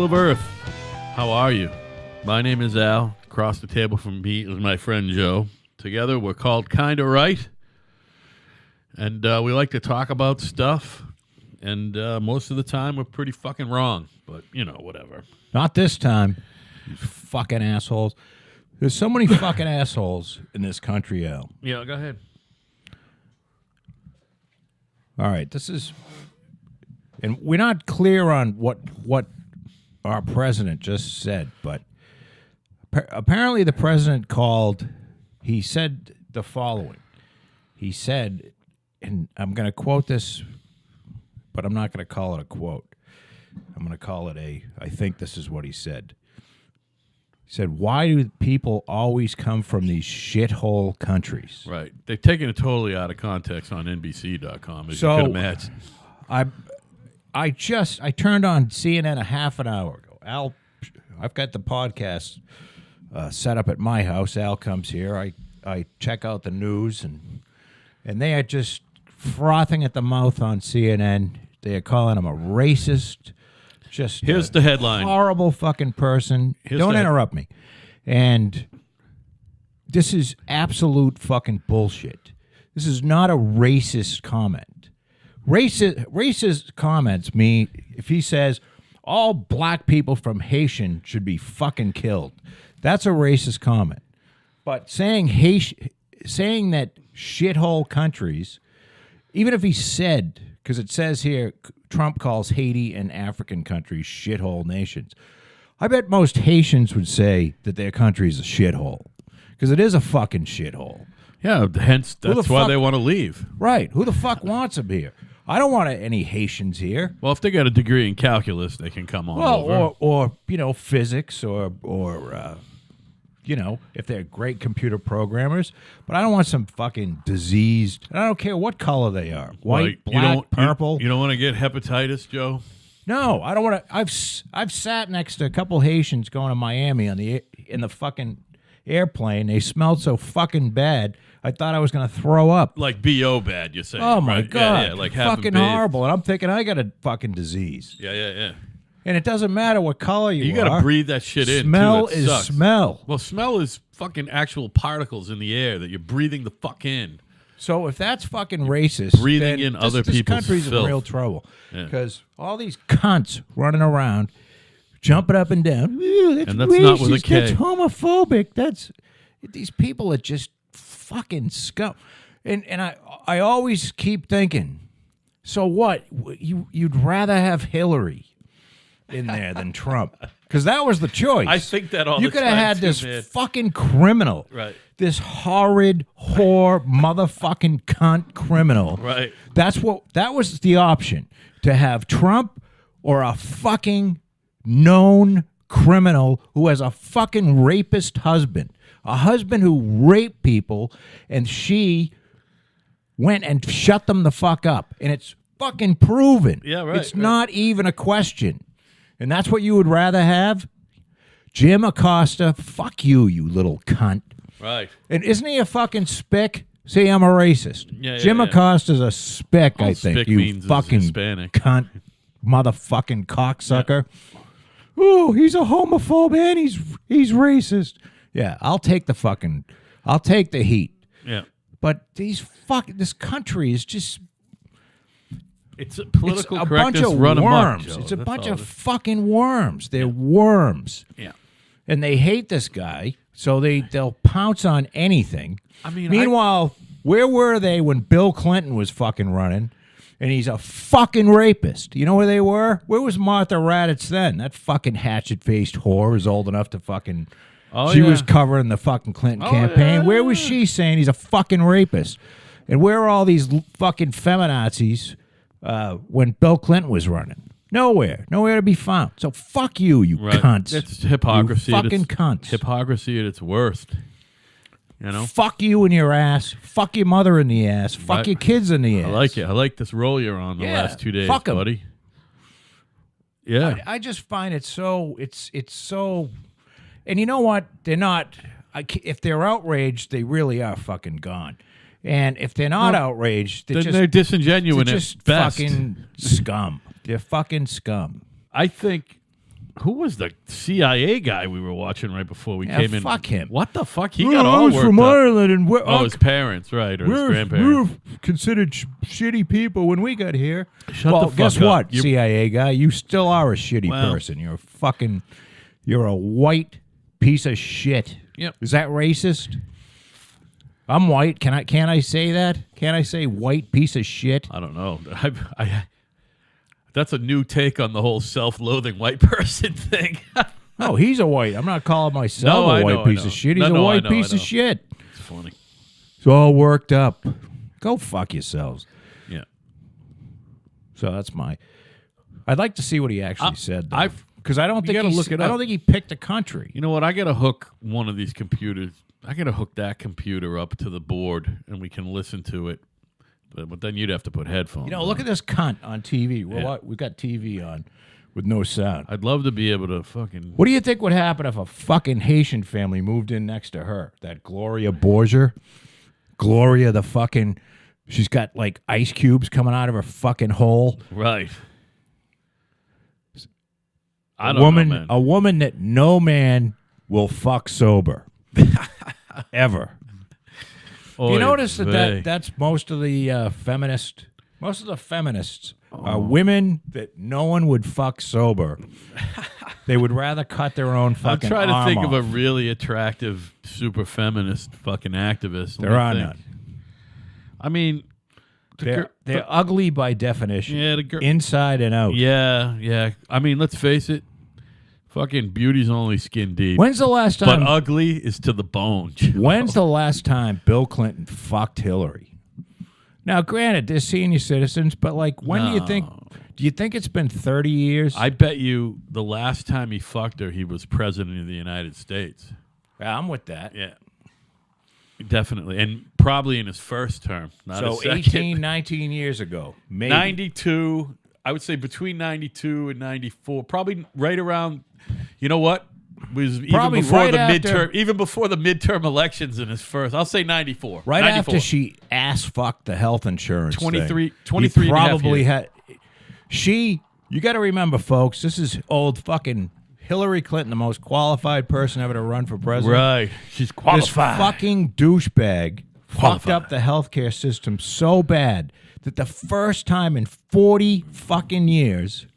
of Earth, how are you? My name is Al. Across the table from me is my friend Joe. Together we're called Kinda Right. And we like to talk about stuff. And most of the time we're pretty fucking wrong. But, you know, whatever. Not this time. You fucking assholes. There's so many fucking assholes in this country, Al. Yeah, go ahead. All right, this is... And we're not clear on what our president just said, but apparently the president called... He said the following. He said, and I'm going to quote this, but I'm not going to call it a quote. I'm going to call it I think this is what he said. He said, why do people always come from these shithole countries? Right. They've taken it totally out of context on NBC.com, as you could imagine. I turned on CNN a half an hour ago. Al, I've got the podcast set up at my house. Al comes here. I check out the news, and they are just frothing at the mouth on CNN. They are calling him a racist. Just here's the headline. Horrible fucking person. Don't interrupt me. And this is absolute fucking bullshit. This is not a racist comment. Racist comments mean if he says all black people from Haitian should be fucking killed. That's a racist comment. But saying that shithole countries, even if he said, because it says here, Trump calls Haiti and African countries shithole nations. I bet most Haitians would say that their country is a shithole, because it is a fucking shithole. Yeah, hence that's why they want to leave. Right. Who the fuck wants them here? I don't want any Haitians here. Well, if they got a degree in calculus, they can come on over. Or physics, or if they're great computer programmers. But I don't want some fucking diseased. I don't care what color they are. White, black, purple. You don't want to get hepatitis, Joe? No, I don't want to. I've sat next to a couple Haitians going to Miami in the fucking airplane. They smelled so fucking bad. I thought I was going to throw up. Like B.O. bad, you're saying. Oh, my right? God. Yeah, like fucking horrible. And I'm thinking I got a fucking disease. Yeah. And it doesn't matter what color you are. You got to breathe that shit in, Smell too. That is sucks. smell. Well, smell is fucking actual particles in the air that you're breathing the fuck in. So if that's fucking racist, breathing in other people's this country's filth. in real trouble. Because all these cunts running around, jumping up and down. That's and that's racist. not with a K. That's homophobic. These people are just fucking scum. And I always keep thinking, so what? You'd rather have Hillary in there than Trump, because that was the choice. I think that all you the could have time had too, this man. fucking criminal, Right? This horrid whore motherfucking cunt criminal, Right? That was the option, to have Trump or a fucking known criminal who has a fucking rapist husband, a husband who raped people, and she went and shut them the fuck up, and it's fucking proven. Yeah, right. It's not even a question. And that's what you would rather have? Jim Acosta, fuck you, you little cunt. Right. And isn't he a fucking spick? See, I'm a racist. Yeah, Jim Acosta's a spick, All I think. spick You means is fucking Hispanic. cunt, motherfucking cocksucker. Yeah. Ooh, he's a homophobe and he's racist. Yeah, I'll take the heat. Yeah. But this country is just... It's a political it's a correctness bunch of run amok, worms. Joe. It's a That's bunch all of it is. fucking worms. They're worms. Yeah. And they hate this guy, so they'll pounce on anything. I mean, meanwhile, where were they when Bill Clinton was fucking running? And he's a fucking rapist. You know where they were? Where was Martha Raddatz then? That fucking hatchet-faced whore is old enough to fucking... she was covering the fucking Clinton campaign. Yeah. Where was she saying he's a fucking rapist? And where are all these fucking feminazis when Bill Clinton was running? Nowhere to be found. So fuck you, you cunts. It's hypocrisy. You fucking cunts. Hypocrisy at its worst. You know? Fuck you in your ass. Fuck your mother in the ass. Fuck your kids in the ass. I like it. I like this role you're on the last 2 days, fuck 'em. buddy. Yeah. I just find it so. It's so. And you know what? They're not. If they're outraged, they really are fucking gone. And if they're not outraged, they're disingenuous they're at just best. fucking scum. They're fucking scum. I think Who was the CIA guy we were watching right before we came in? Fuck him. What the fuck? He got all worked from up. Ireland, and his parents, right, or his grandparents. We're considered shitty people when we got here. Shut the fuck guess up. what, CIA guy? You still are a shitty person. You're a white piece of shit. Yep. Is that racist? I'm white. Can't I say that? Can't I say white piece of shit? I don't know. That's a new take on the whole self-loathing white person thing. No, he's a white. I'm not calling myself a white piece of shit. He's a white piece of shit. It's funny. It's all worked up. Go fuck yourselves. Yeah. So that's I'd like to see what he actually said. Because I don't think I don't think he picked a country. You know what? I got to hook one of these computers. I got to hook that computer up to the board, and we can listen to it. But then you'd have to put headphones. Look at this cunt on TV. We've got TV on with no sound. I'd love to be able to fucking. What do you think would happen if a fucking Haitian family moved in next to her? That Gloria Borger? Gloria the fucking... She's got like ice cubes coming out of her fucking hole. Right. I don't know, man. A woman that no man will fuck sober. Ever. You notice that's most of the feminists. Most of the feminists are women that no one would fuck sober. They would rather cut their own fucking arm I'm trying to think off. of a really attractive, super feminist fucking activist. There are none. I mean, they're ugly by definition. Yeah, inside and out. Yeah. I mean, let's face it. Fucking beauty's only skin deep. When's the last time? But ugly is to the bone. When's the last time Bill Clinton fucked Hillary? Now, granted, they're senior citizens, but like, when do you think? Do you think it's been 30 years? I bet you the last time he fucked her, he was president of the United States. Yeah, I'm with that. Yeah, definitely, and probably in his first term. So 18, 19 years ago, maybe 92. I would say between 92 and 94, probably right around. You know what? Was probably even before right the after, midterm, even before the midterm elections in his first. I'll say 94. Right 94. after she ass fucked the health insurance 23 he probably had. You got to remember, folks. This is old fucking Hillary Clinton, the most qualified person ever to run for president. Right, she's qualified. This fucking douchebag fucked up the healthcare system so bad that the first time in 40 fucking years,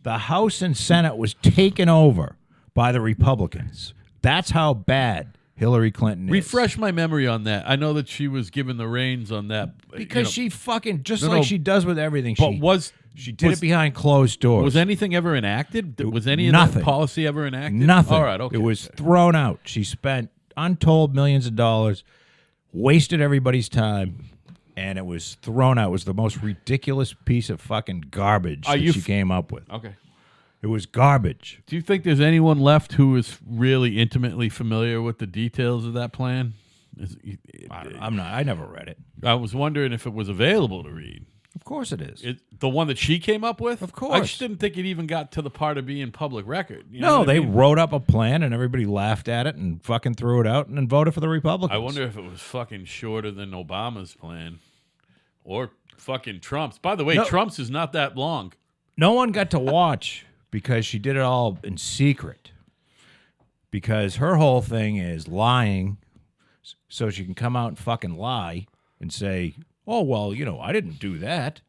the House and Senate was taken over by the Republicans. That's how bad Hillary Clinton is. Refresh my memory on that. I know that she was given the reins on that. Because she fucking, she does with everything. She did it behind closed doors. Was anything ever enacted? Was any of that policy ever enacted? Nothing. All right, okay. It was thrown out. She spent untold millions of dollars, wasted everybody's time, and it was thrown out. It was the most ridiculous piece of fucking garbage that she came up with. Okay. It was garbage. Do you think there's anyone left who is really intimately familiar with the details of that plan? I'm not. I never read it. I was wondering if it was available to read. Of course it is. The one that she came up with? Of course. I just didn't think it even got to the part of being public record. They wrote up a plan and everybody laughed at it and fucking threw it out and then voted for the Republicans. I wonder if it was fucking shorter than Obama's plan or fucking Trump's. By the way, Trump's is not that long. No one got to watch because she did it all in secret. Because her whole thing is lying so she can come out and fucking lie and say, oh, well, I didn't do that.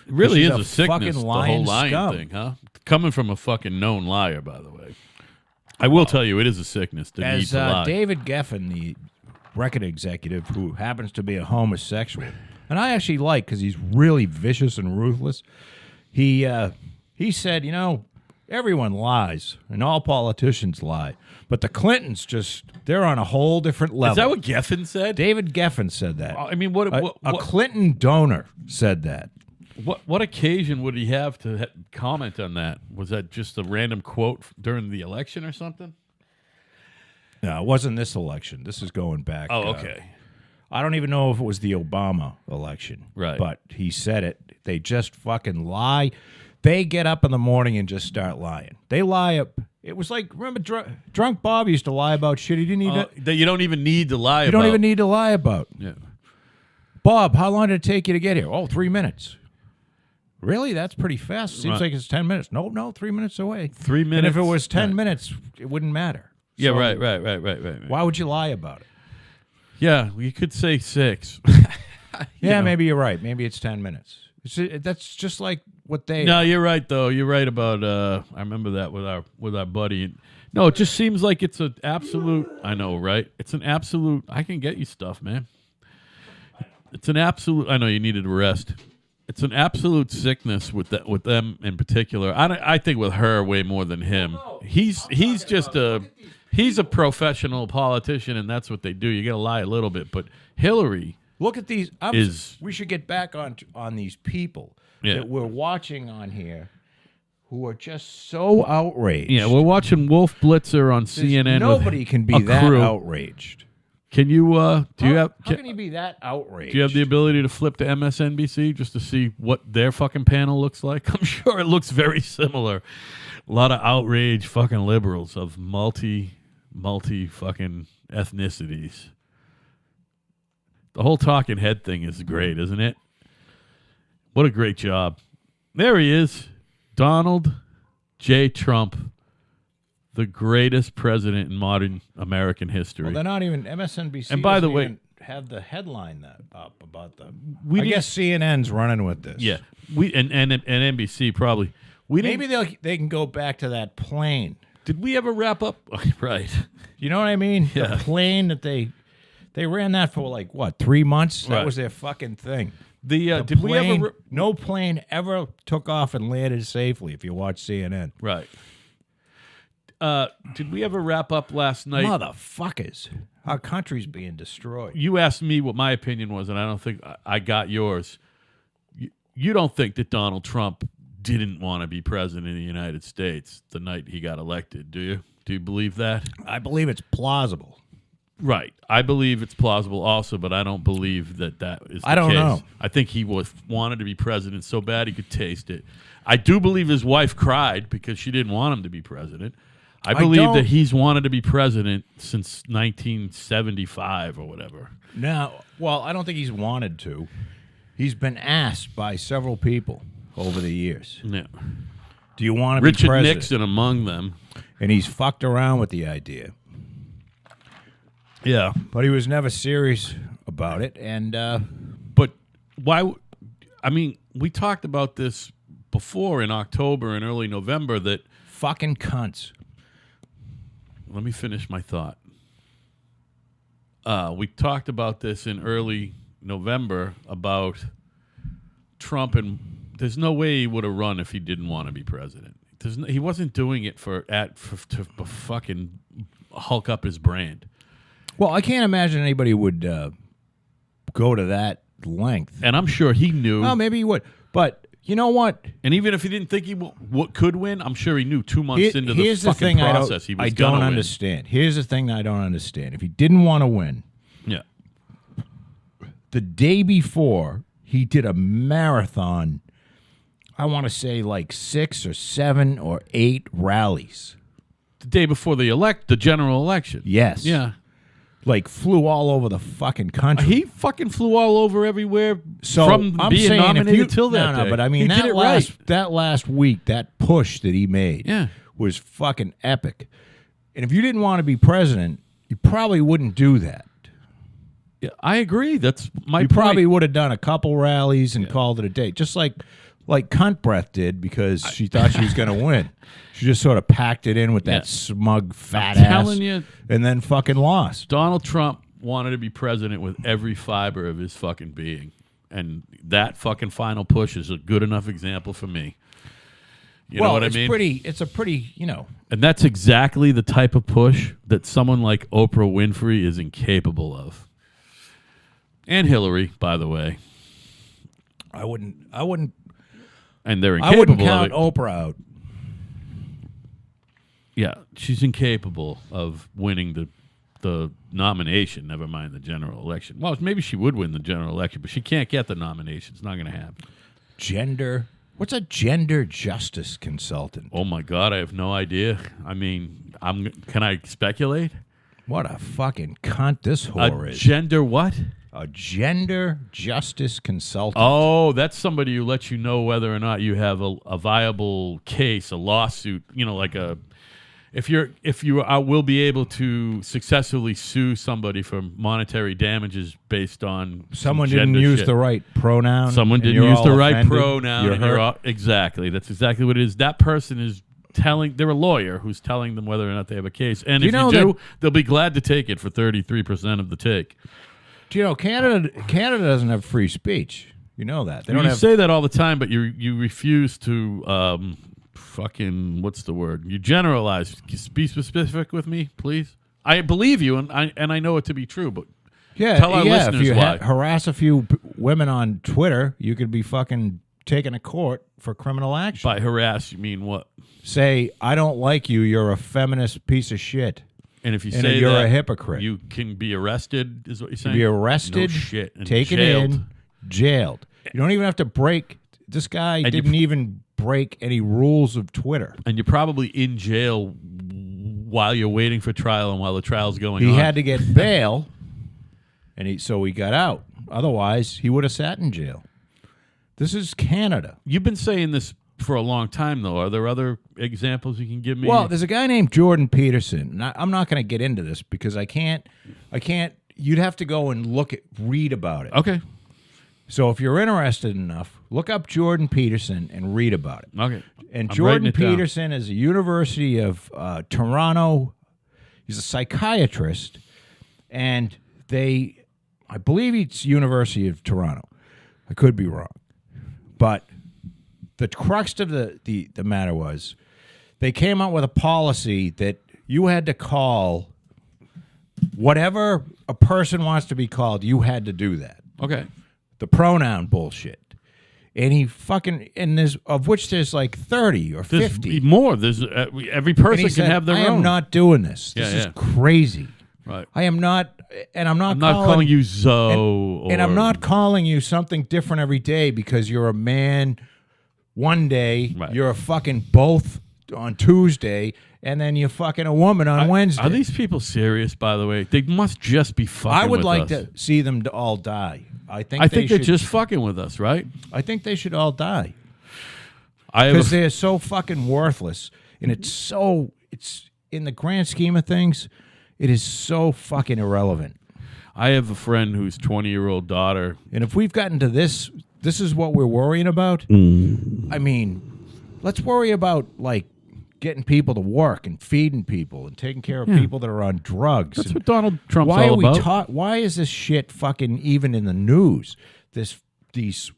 It really is a fucking sickness, the whole lying scum. thing, huh? Coming from a fucking known liar, by the way. I will tell you, it is a sickness to need to lie. David Geffen, the record executive who happens to be a homosexual, and I actually like because he's really vicious and ruthless, he said, everyone lies and all politicians lie. But the Clintons they're on a whole different level. Is that what Geffen said? David Geffen said that. I mean, what a Clinton donor said that. What occasion would he have to comment on that? Was that just a random quote during the election or something? No, it wasn't this election. This is going back. Oh, okay. I don't even know if it was the Obama election. Right. But he said it. They just fucking lie. They get up in the morning and just start lying. They lie up. It was like, remember, drunk Bob used to lie about shit he didn't need that you don't even need to lie about. You don't even need to lie about. Yeah. Bob, how long did it take you to get here? Oh, 3 minutes. Really? That's pretty fast. Seems Right. like it's 10 minutes. No, 3 minutes away. 3 minutes. And if it was 10 Right. minutes, it wouldn't matter. Yeah, So right. Why would you lie about it? Yeah, you could say 6. Yeah, know. maybe you're right. Maybe it's 10 minutes. That's just like what they... No, you're right though. You're right about. I remember that with our buddy. No, it just seems like it's an absolute. I know, right? It's an absolute. I can get you stuff, man. It's an absolute. I know you needed a rest. It's an absolute sickness with them in particular. I think with her way more than him. He's just he's a professional politician, and that's what they do. You got to lie a little bit, but Hillary. Look at these. We should get back on these people that we're watching on here who are just so outraged. Yeah, we're watching Wolf Blitzer on CNN. Nobody can be that outraged. Can you? Do you have? How can you be that outraged? Do you have the ability to flip to MSNBC just to see what their fucking panel looks like? I'm sure it looks very similar. A lot of outraged fucking liberals of multi fucking ethnicities. The whole talking head thing is great, isn't it? What a great job. There he is. Donald J. Trump, the greatest president in modern American history. Well, they're not even MSNBC. And by the way, even have the headline that up about them. I guess CNN's running with this. Yeah, and NBC probably. Maybe they can go back to that plane. Did we ever wrap up? Right. You know what I mean? Yeah. The plane that they ran that for like what, 3 months? That Right. was their fucking thing. Did we ever? No plane ever took off and landed safely. If you watch CNN, Right. Did we ever wrap up last night? motherfuckers, our country's being destroyed. You asked me what my opinion was, and I don't think I got yours. You don't think that Donald Trump didn't want to be president of the United States the night he got elected, do you? Do you believe that? I believe it's plausible. Right. I believe it's plausible also, but I don't believe that is the I don't case. know. I think he wanted to be president so bad he could taste it. I do believe his wife cried because she didn't want him to be president. I believe that he's wanted to be president since 1975 or whatever. No, well, I don't think he's wanted to. He's been asked by several people over the years. Yeah. Do you want to be Richard president? Nixon among them. And he's fucked around with the idea. Yeah. But he was never serious about it. And But why? I mean, we talked about this before in October and early November that. fucking cunts. Let me finish my thought. We talked about this in early November about Trump, and there's no way he would have run if he didn't want to be president. He wasn't doing it to fucking hulk up his brand. Well, I can't imagine anybody would go to that length. And I'm sure he knew. Well, maybe he would. But you know what? And even if he didn't think he could win, I'm sure he knew 2 months into the Here's fucking the thing process he was I going to don't win. understand. Here's the thing that I don't understand. If he didn't want to win, Yeah. the day before, he did a marathon, I want to say like 6 or 7 or 8 rallies. The day before the general election. Yes. Yeah. Like flew all over the fucking country. He fucking flew all over everywhere So from I'm being saying nominated till that day. No, but I mean he did it right. that last week, that push that he made Yeah. was fucking epic. And if you didn't want to be president, you probably wouldn't do that. Yeah, I agree. That's my You point. probably would have done a couple rallies and called it a day, just like Cunt Breath did because she thought she was going to win. She just sort of packed it in with that smug fat I'm ass, telling you, and then fucking lost. Donald Trump wanted to be president with every fiber of his fucking being, and that fucking final push is a good enough example for me. You know what I mean? It's a pretty, And that's exactly the type of push that someone like Oprah Winfrey is incapable of. And Hillary, by the way. I wouldn't. And they're I incapable wouldn't count of it. Oprah out. Yeah, she's incapable of winning the nomination, never mind the general election. Well, maybe she would win the general election, but she can't get the nomination. It's not going to happen. What's a gender justice consultant? Oh, my God, I have no idea. I mean, can I speculate? What a fucking cunt this whore is. Gender what? a gender justice consultant. Oh, that's somebody who lets you know whether or not you have a viable case, a lawsuit. You know, like if you will be able to successfully sue somebody for monetary damages based on someone didn't use the right pronoun. Someone didn't use the right pronoun. Exactly. That's exactly what it is. That person is they're a lawyer who's telling them whether or not they have a case. And if you do, they'll be glad to take it for 33% of the take. Do you know Canada doesn't have free speech? You know that. They don't you say that all the time, but you refuse to fucking what's the word? You generalize. Be specific with me, please. I believe you, and I know it to be true, but tell our listeners if you why. Harass a few women on Twitter, you could be fucking taken to court for criminal action. By harass, you mean what? Say, I don't like you. You're a feminist piece of shit. And if you say you're that, a hypocrite. You can be arrested, is what you're saying? Be arrested, no shit, and taken in, jailed. You don't even have to break. This guy didn't even break any rules of Twitter. And you're probably in jail while you're waiting for trial and while the trial's going on. He had to get bail, and so he got out. Otherwise, he would have sat in jail. This is Canada. You've been saying this for a long time, though. Are there other examples you can give me? Well, there's a guy named Jordan Peterson. And I'm not going to get into this because I can't. You'd have to go and read about it. Okay. So if you're interested enough, look up Jordan Peterson and read about it. Okay. And Jordan Peterson is a University of Toronto. He's a psychiatrist, and I believe it's University of Toronto. I could be wrong, but the crux of the matter was they came out with a policy that you had to call whatever a person wants to be called. You had to do that. Okay. The pronoun bullshit. And there's of which there's like 30 or 50. There's more. There's every person can have their own. I am not doing this. This is crazy. Right. I am not, and I'm not. I'm not calling you Zoe. And I'm not calling you something different every day because you're a man one day, you're a fucking both on Tuesday, and then you're fucking a woman on Wednesday. Are these people serious, by the way? They must just be fucking with us. I would like to see them all die. I think they're just fucking with us, right? I think they should all die. Because they're so fucking worthless. And it's in the grand scheme of things, it is so fucking irrelevant. I have a friend whose 20-year-old daughter. And if we've gotten to this is what we're worrying about. I mean, let's worry about, like, getting people to work and feeding people and taking care of people that are on drugs. That's what Donald Trump's all about. Why is this shit fucking even in the news? Because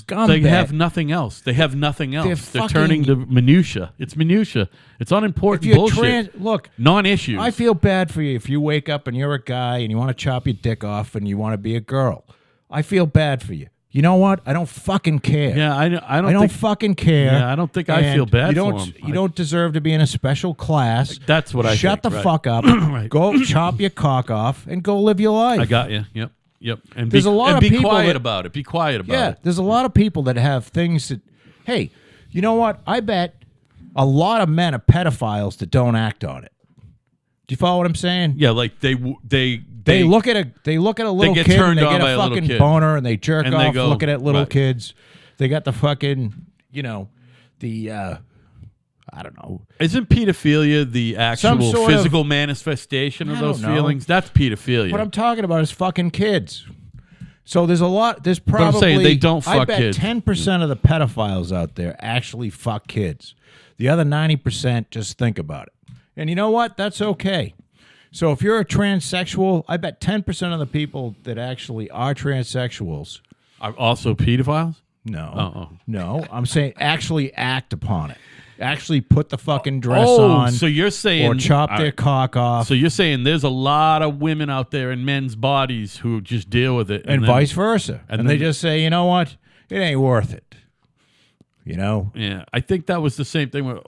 they have nothing else. They have nothing else. They're turning to minutia. It's minutia. It's unimportant bullshit. Look, non-issues. I feel bad for you if you wake up and you're a guy and you want to chop your dick off and you want to be a girl. I feel bad for you. You know what? I don't fucking care. Yeah, I don't fucking care. Yeah, I don't think I feel bad for him. You don't deserve to be in a special class. That's what I think. Shut the fuck up. Go chop your cock off and go live your life. I got you. Yep. And there's a lot of be people quiet about it. Be quiet about it. Yeah, there's a lot of people that have things that, hey, you know what? I bet a lot of men are pedophiles that don't act on it. Do you follow what I'm saying? Yeah, like they look at a little kid and they get a fucking boner and they jerk off looking at little kids. They got the fucking, I don't know. Isn't pedophilia the actual physical manifestation of those feelings? That's pedophilia. What I'm talking about is fucking kids. So there's probably, but I'm saying they don't fuck kids. I bet 10% of the pedophiles out there actually fuck kids. The other 90% just think about it. And you know what? That's okay. So if you're a transsexual, I bet 10% of the people that actually are transsexuals are also pedophiles? No. No, I'm saying actually act upon it. Actually put the fucking dress on. So you're saying, or chop their cock off. So you're saying there's a lot of women out there in men's bodies who just deal with it. And vice versa. And they just say, you know what? It ain't worth it. You know? Yeah. I think that was the same thing with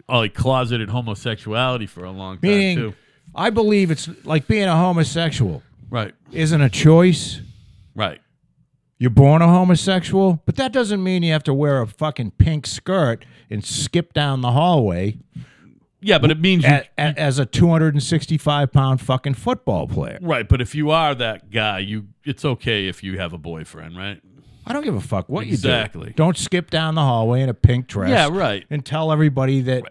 like closeted homosexuality for a long time, meaning, too. I believe it's like being a homosexual. Right. Isn't a choice. Right. You're born a homosexual, but that doesn't mean you have to wear a fucking pink skirt and skip down the hallway. Yeah, but it means as a 265-pound fucking football player. Right, but if you are that guy, it's okay if you have a boyfriend, right? I don't give a fuck what you do. Exactly. Don't skip down the hallway in a pink dress. Yeah, right. And tell everybody that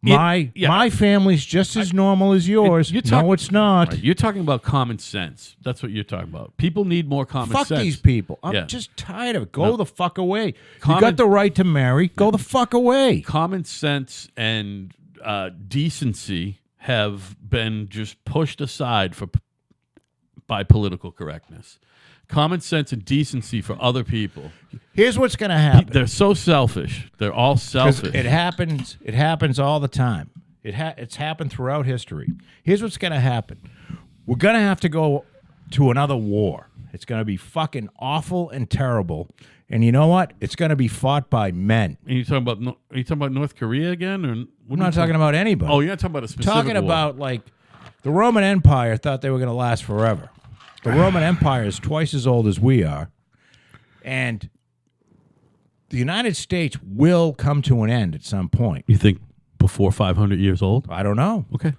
my family's just as normal as yours. No, it's not. Right, you're talking about common sense. That's what you're talking about. People need more common sense. Fuck these people. I'm just tired of it. Go the fuck away. You got the right to marry. Go the fuck away. Common sense and decency have been just pushed aside by political correctness. Common sense and decency for other people. Here's what's going to happen. They're so selfish. They're all selfish. It happens. It happens all the time. It's happened throughout history. Here's what's going to happen. We're going to have to go to another war. It's going to be fucking awful and terrible. And you know what? It's going to be fought by men. And are you talking about North Korea again? Or I'm not talking about anybody. Oh, you're not talking about a specific talking war. About like the Roman Empire thought they were going to last forever. The Roman Empire is twice as old as we are, and the United States will come to an end at some point. You think before 500 years old? I don't know. Okay.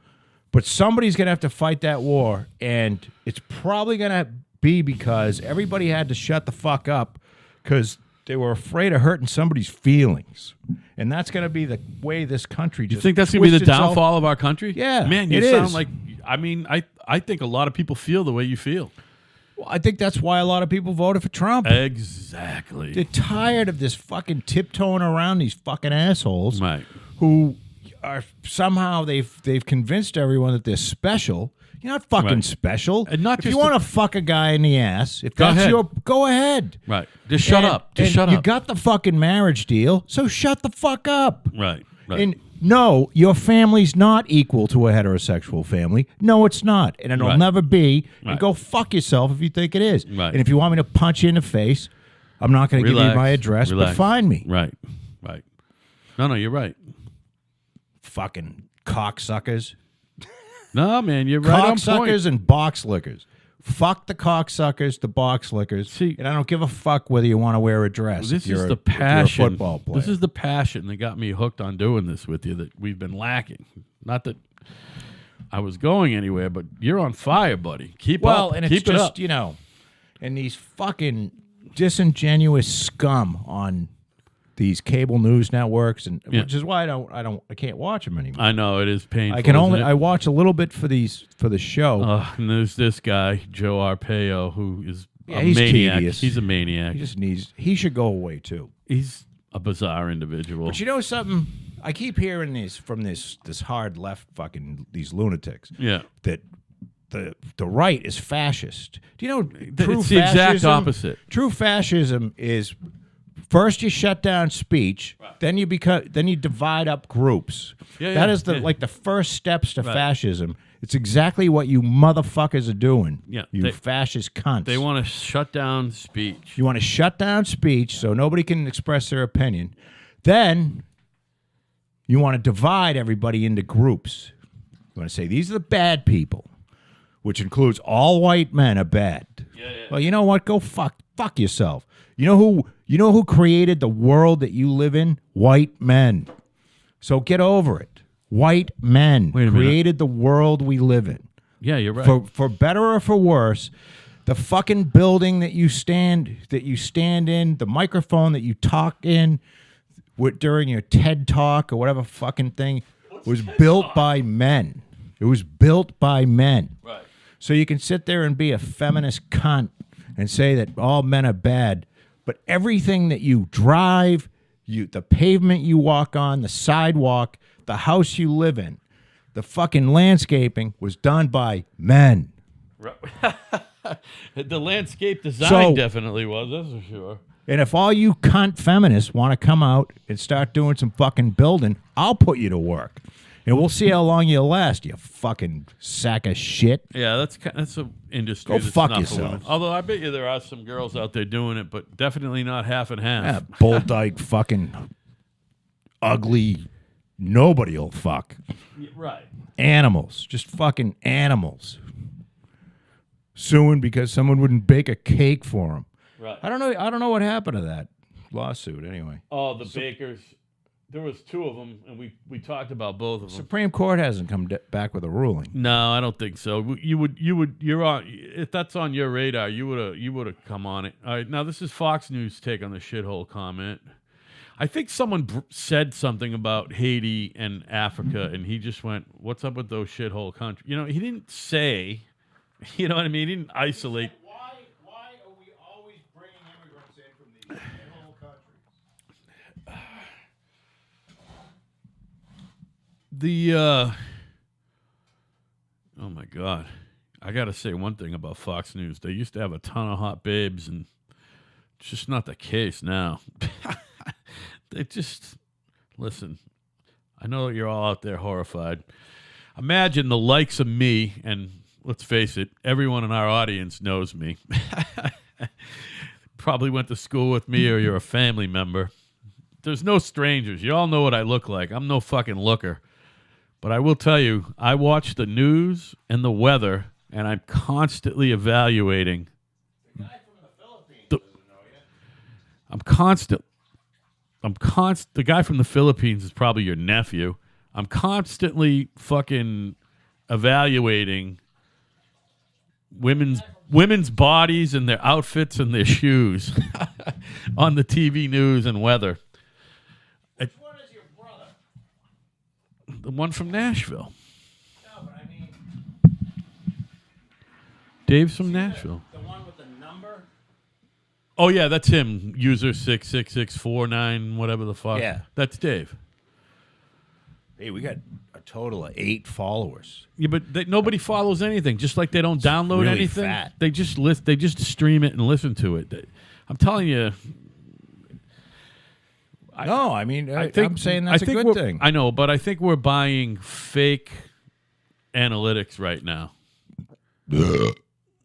But somebody's going to have to fight that war, and it's probably going to be because everybody had to shut the fuck up because they were afraid of hurting somebody's feelings. And that's going to be the way this country just You think that's going to be the downfall of our country? Yeah, Man, you it sound is. like, I think a lot of people feel the way you feel. Well, I think that's why a lot of people voted for Trump. Exactly. They're tired of this fucking tiptoeing around these fucking assholes Right. who are somehow they've convinced everyone that they're special. You're not fucking special. And not if just you want to fuck a guy in the ass, if Go that's ahead. go ahead. Right. Just shut up. Just shut up. You got the fucking marriage deal, so shut the fuck up. Right. Right. And no, your family's not equal to a heterosexual family. No, it's not. And it'll never be. And go fuck yourself if you think it is. Right. And if you want me to punch you in the face, I'm not going to give you my address, but find me. Right. Right. No, you're right. Fucking cocksuckers. No, man, you're right on point. Cocksuckers and box lickers. Fuck the cocksuckers, the box lickers. See, and I don't give a fuck whether you want to wear a dress. This is the passion. passion. If you're a football player. This is the passion that got me hooked on doing this with you that we've been lacking. Not that I was going anywhere, but you're on fire, buddy. Keep up. And it's Keep just, it up. And these fucking disingenuous scum on these cable news networks, and which is why I can't watch them anymore. I know it is painful. I can I watch a little bit for the show. And there's this guy Joe Arpaio who is a he's maniac. tedious. He's a maniac. He should go away too. He's a bizarre individual. But you know something? I keep hearing this from this hard left fucking these lunatics. Yeah. That the right is fascist. Do you know It's the exact opposite. True fascism is first you shut down speech, then you divide up groups. That is the first steps to fascism. It's exactly what you motherfuckers are doing. Yeah, you fascist cunts. They want to shut down speech. You want to shut down speech so nobody can express their opinion. Then you want to divide everybody into groups. You want to say these are the bad people, which includes all white men are bad. Yeah. Well, you know what? Go fuck yourself. You know who created the world that you live in? White men. So get over it. White men created the world we live in. Yeah, you're right. For better or for worse, the fucking building that you stand in, the microphone that you talk in during your TED Talk or whatever fucking thing was built by men. It was built by men. Right. So you can sit there and be a feminist cunt and say that all men are bad, but everything that you drive, the pavement you walk on, the sidewalk, the house you live in, the fucking landscaping was done by men. The landscape design definitely was, that's for sure. And if all you cunt feminists want to come out and start doing some fucking building, I'll put you to work. And we'll see how long you'll last, you fucking sack of shit. Yeah, that's an industry. Go that's fuck not yourself. for women. Although I bet you there are some girls out there doing it, but definitely not half and half. Yeah, bull-dyke fucking ugly nobody will fuck. Right. Animals. Just fucking animals. Suing because someone wouldn't bake a cake for them. Right. I don't know what happened to that lawsuit anyway. Oh, the bakers. There was two of them, and we talked about both of them. Supreme Court hasn't come back with a ruling. No, I don't think so. You're on. If that's on your radar, you would have come on it. All right, now this is Fox News' take on the shithole comment. I think someone said something about Haiti and Africa, and he just went, "What's up with those shithole countries?" You know, he didn't say. You know what I mean? He didn't isolate. Why are we always bringing immigrants in from these shithole countries? Oh my God, I got to say one thing about Fox News. They used to have a ton of hot babes, and it's just not the case now. They just listen. I know that you're all out there horrified. Imagine the likes of me, and let's face it, everyone in our audience knows me. Probably went to school with me, or you're a family member. There's no strangers. You all know what I look like. I'm no fucking looker. But I will tell you, I watch the news and the weather, and I'm constantly evaluating. The guy from the Philippines doesn't know yet. The guy from the Philippines is probably your nephew. I'm constantly fucking evaluating women's bodies and their outfits and their shoes on the TV news and weather. Which one is your brother? The one from Nashville. No, but I mean, Dave's from Nashville. the one with the number? Oh, yeah, that's him. User 66649, whatever the fuck. Yeah. That's Dave. Hey, we got a total of 8 followers. Yeah, but nobody follows anything. Just like they don't download really anything. fat. They just stream it and listen to it. I'm telling you. I'm saying that's a good thing. I know, but I think we're buying fake analytics right now.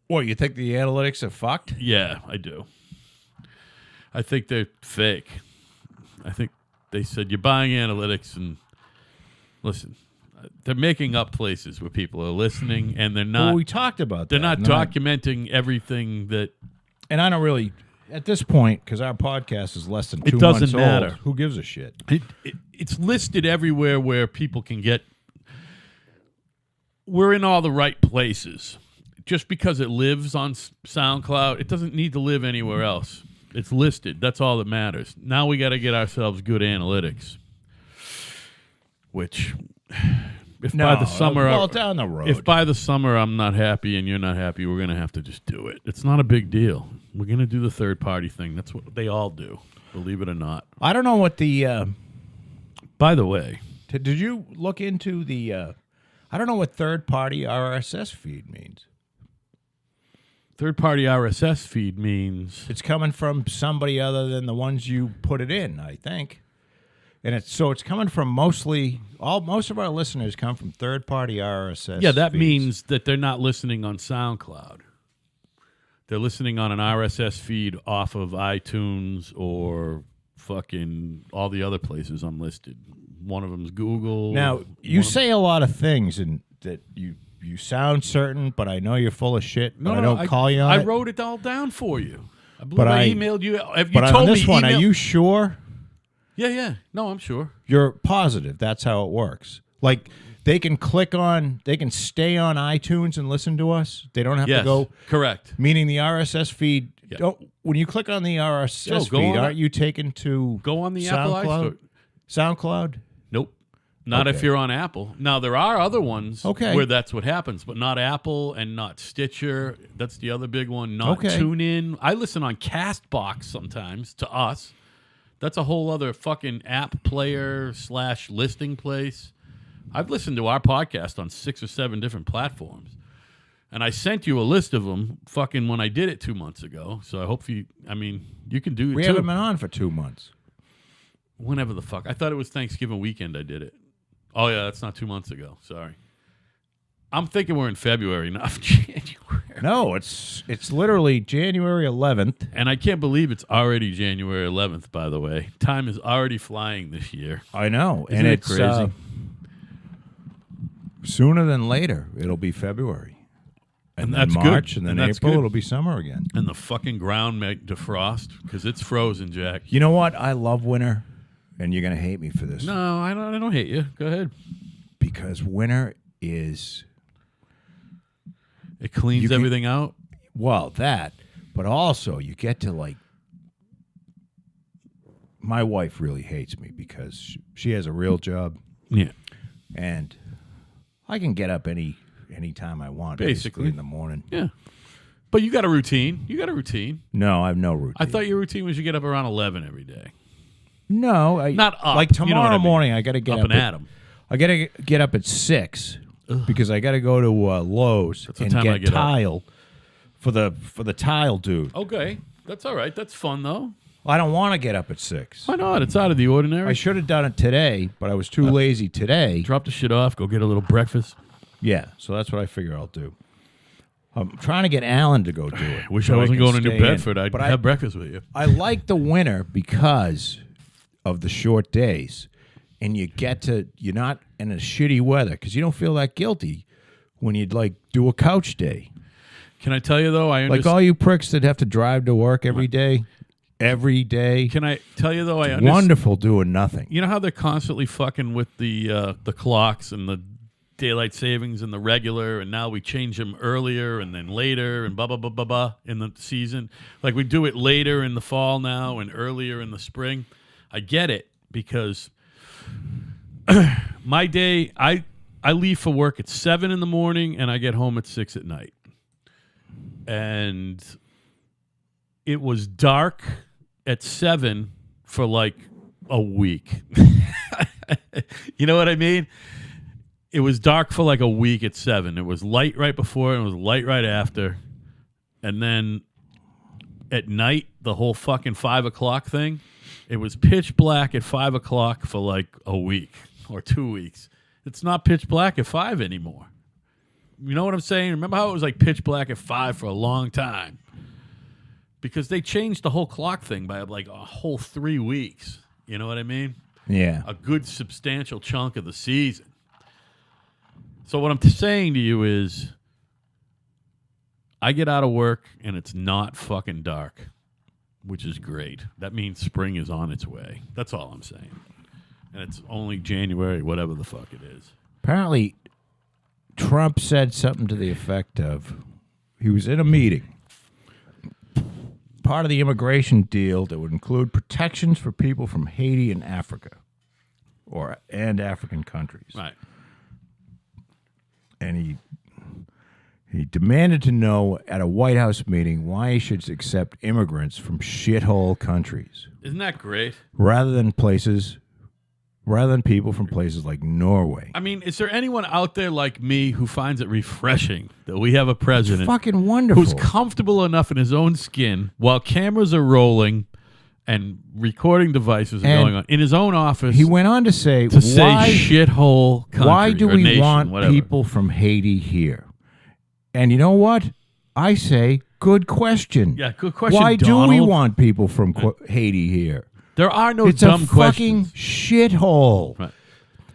What, you think the analytics are fucked? Yeah, I do. I think they're fake. I think they said you're buying analytics, and listen, they're making up places where people are listening, and they're not. Well, we talked about they're that. not documenting everything that. And I don't really, at this point, because our podcast is less than 2 It months doesn't matter. old, who gives a shit? It's listed everywhere where people can get. We're in all the right places. Just because it lives on SoundCloud, it doesn't need to live anywhere else. It's listed. That's all that matters. Now we got to get ourselves good analytics. Which, by the summer, down the road. If by the summer I'm not happy and you're not happy, we're going to have to just do it. It's not a big deal. We're going to do the third-party thing. That's what they all do, believe it or not. I don't know what the... By the way... Did you look into the... I don't know what third-party RSS feed means. Third-party RSS feed means... It's coming from somebody other than the ones you put it in, I think. And it's coming from most of our listeners come from third-party RSS Yeah, that feeds. means that they're not listening on SoundCloud. They're listening on an RSS feed off of iTunes or fucking all the other places I'm listed. One of them's Google. Now, you say a lot of things and that you sound certain, but I know you're full of shit, but I don't call you on it. I wrote it all down for you. I believe But I emailed you. But on this one, are you sure? Yeah. No, I'm sure. You're positive that's how it works. Like, they can they can stay on iTunes and listen to us. They don't have to go. Correct. Meaning the RSS feed. Yeah. When you click on the RSS go feed, on aren't you taken to Go on the Apple iStore. SoundCloud? Nope. Not if you're on Apple. Now, there are other ones where that's what happens, but not Apple and not Stitcher. That's the other big one. Not TuneIn. I listen on CastBox sometimes to us. That's a whole other fucking app player / listing place. I've listened to our podcast on 6 or 7 different platforms. And I sent you a list of them fucking when I did it 2 months ago. So I hope you can do it too. We haven't been on for 2 months. Whenever the fuck. I thought it was Thanksgiving weekend I did it. Oh, yeah, that's not 2 months ago. Sorry. I'm thinking we're in February, not January. No, it's literally January 11th. And I can't believe it's already January 11th, by the way. Time is already flying this year. I know. Isn't it crazy? Sooner than later, it'll be February. And then that's March, good. and then that's April, good. it'll be summer again. And the fucking ground may defrost because it's frozen, Jack. You know what? I love winter. and you're going to hate me for this. No, I don't hate you. Go ahead. Because winter is... It cleans everything out? Well, that. But also, you get to, like... My wife really hates me because she has a real job. Yeah. And I can get up any time I want, basically in the morning. Yeah. But you got a routine. No, I have no routine. I thought your routine was you get up around 11 every day. No. Not up. Like tomorrow morning, I got to get up and at 'em. I got to get up at 6 because I got to go to Lowe's and get tile for the tile dude. Okay. That's all right. That's fun, though. I don't want to get up at 6. Why not? It's out of the ordinary. I should have done it today, but I was too lazy today. Drop the shit off. Go get a little breakfast. Yeah, so that's what I figure I'll do. I'm trying to get Alan to go do it. Wish I wasn't going to New Bedford. I'd have breakfast with you. I like the winter because of the short days. And you're not in a shitty weather because you don't feel that guilty when you'd like do a couch day. Can I tell you, though? Like all you pricks that have to drive to work every day. Every day. Can I tell you, though? It's wonderful doing nothing. You know how they're constantly fucking with the clocks and the daylight savings and the regular, and now we change them earlier and then later and blah, blah, blah, blah, blah in the season. Like we do it later in the fall now and earlier in the spring. I get it because my day, I leave for work at 7 in the morning and I get home at 6 at night. And it was dark at 7 for like a week. You know what I mean? It was dark for like a week at 7. It was light right before and it was light right after. And then at night, the whole fucking 5 o'clock thing, it was pitch black at 5 o'clock for like a week or 2 weeks. It's not pitch black at 5 anymore. You know what I'm saying? Remember how it was like pitch black at 5 for a long time? Because they changed the whole clock thing by like a whole 3 weeks. You know what I mean? Yeah. A good substantial chunk of the season. So what I'm saying to you is I get out of work and it's not fucking dark, which is great. That means spring is on its way. That's all I'm saying. And it's only January, whatever the fuck it is. Apparently, Trump said something to the effect of, he was in a meeting. Part of the immigration deal that would include protections for people from Haiti and Africa, and African countries. Right. And he demanded to know at a White House meeting why he should accept immigrants from shithole countries. Isn't that great? Rather than people from places like Norway. I mean, is there anyone out there like me who finds it refreshing that we have a president it's fucking wonderful who's comfortable enough in his own skin while cameras are rolling and recording devices are going on in his own office? He went on to say, shithole country. Why do we nation, want whatever. people from Haiti here? And you know what? I say, good question. Yeah, good question. Why Donald. do we want people from Haiti here? There are no it's dumb a questions. Fucking shithole. Right.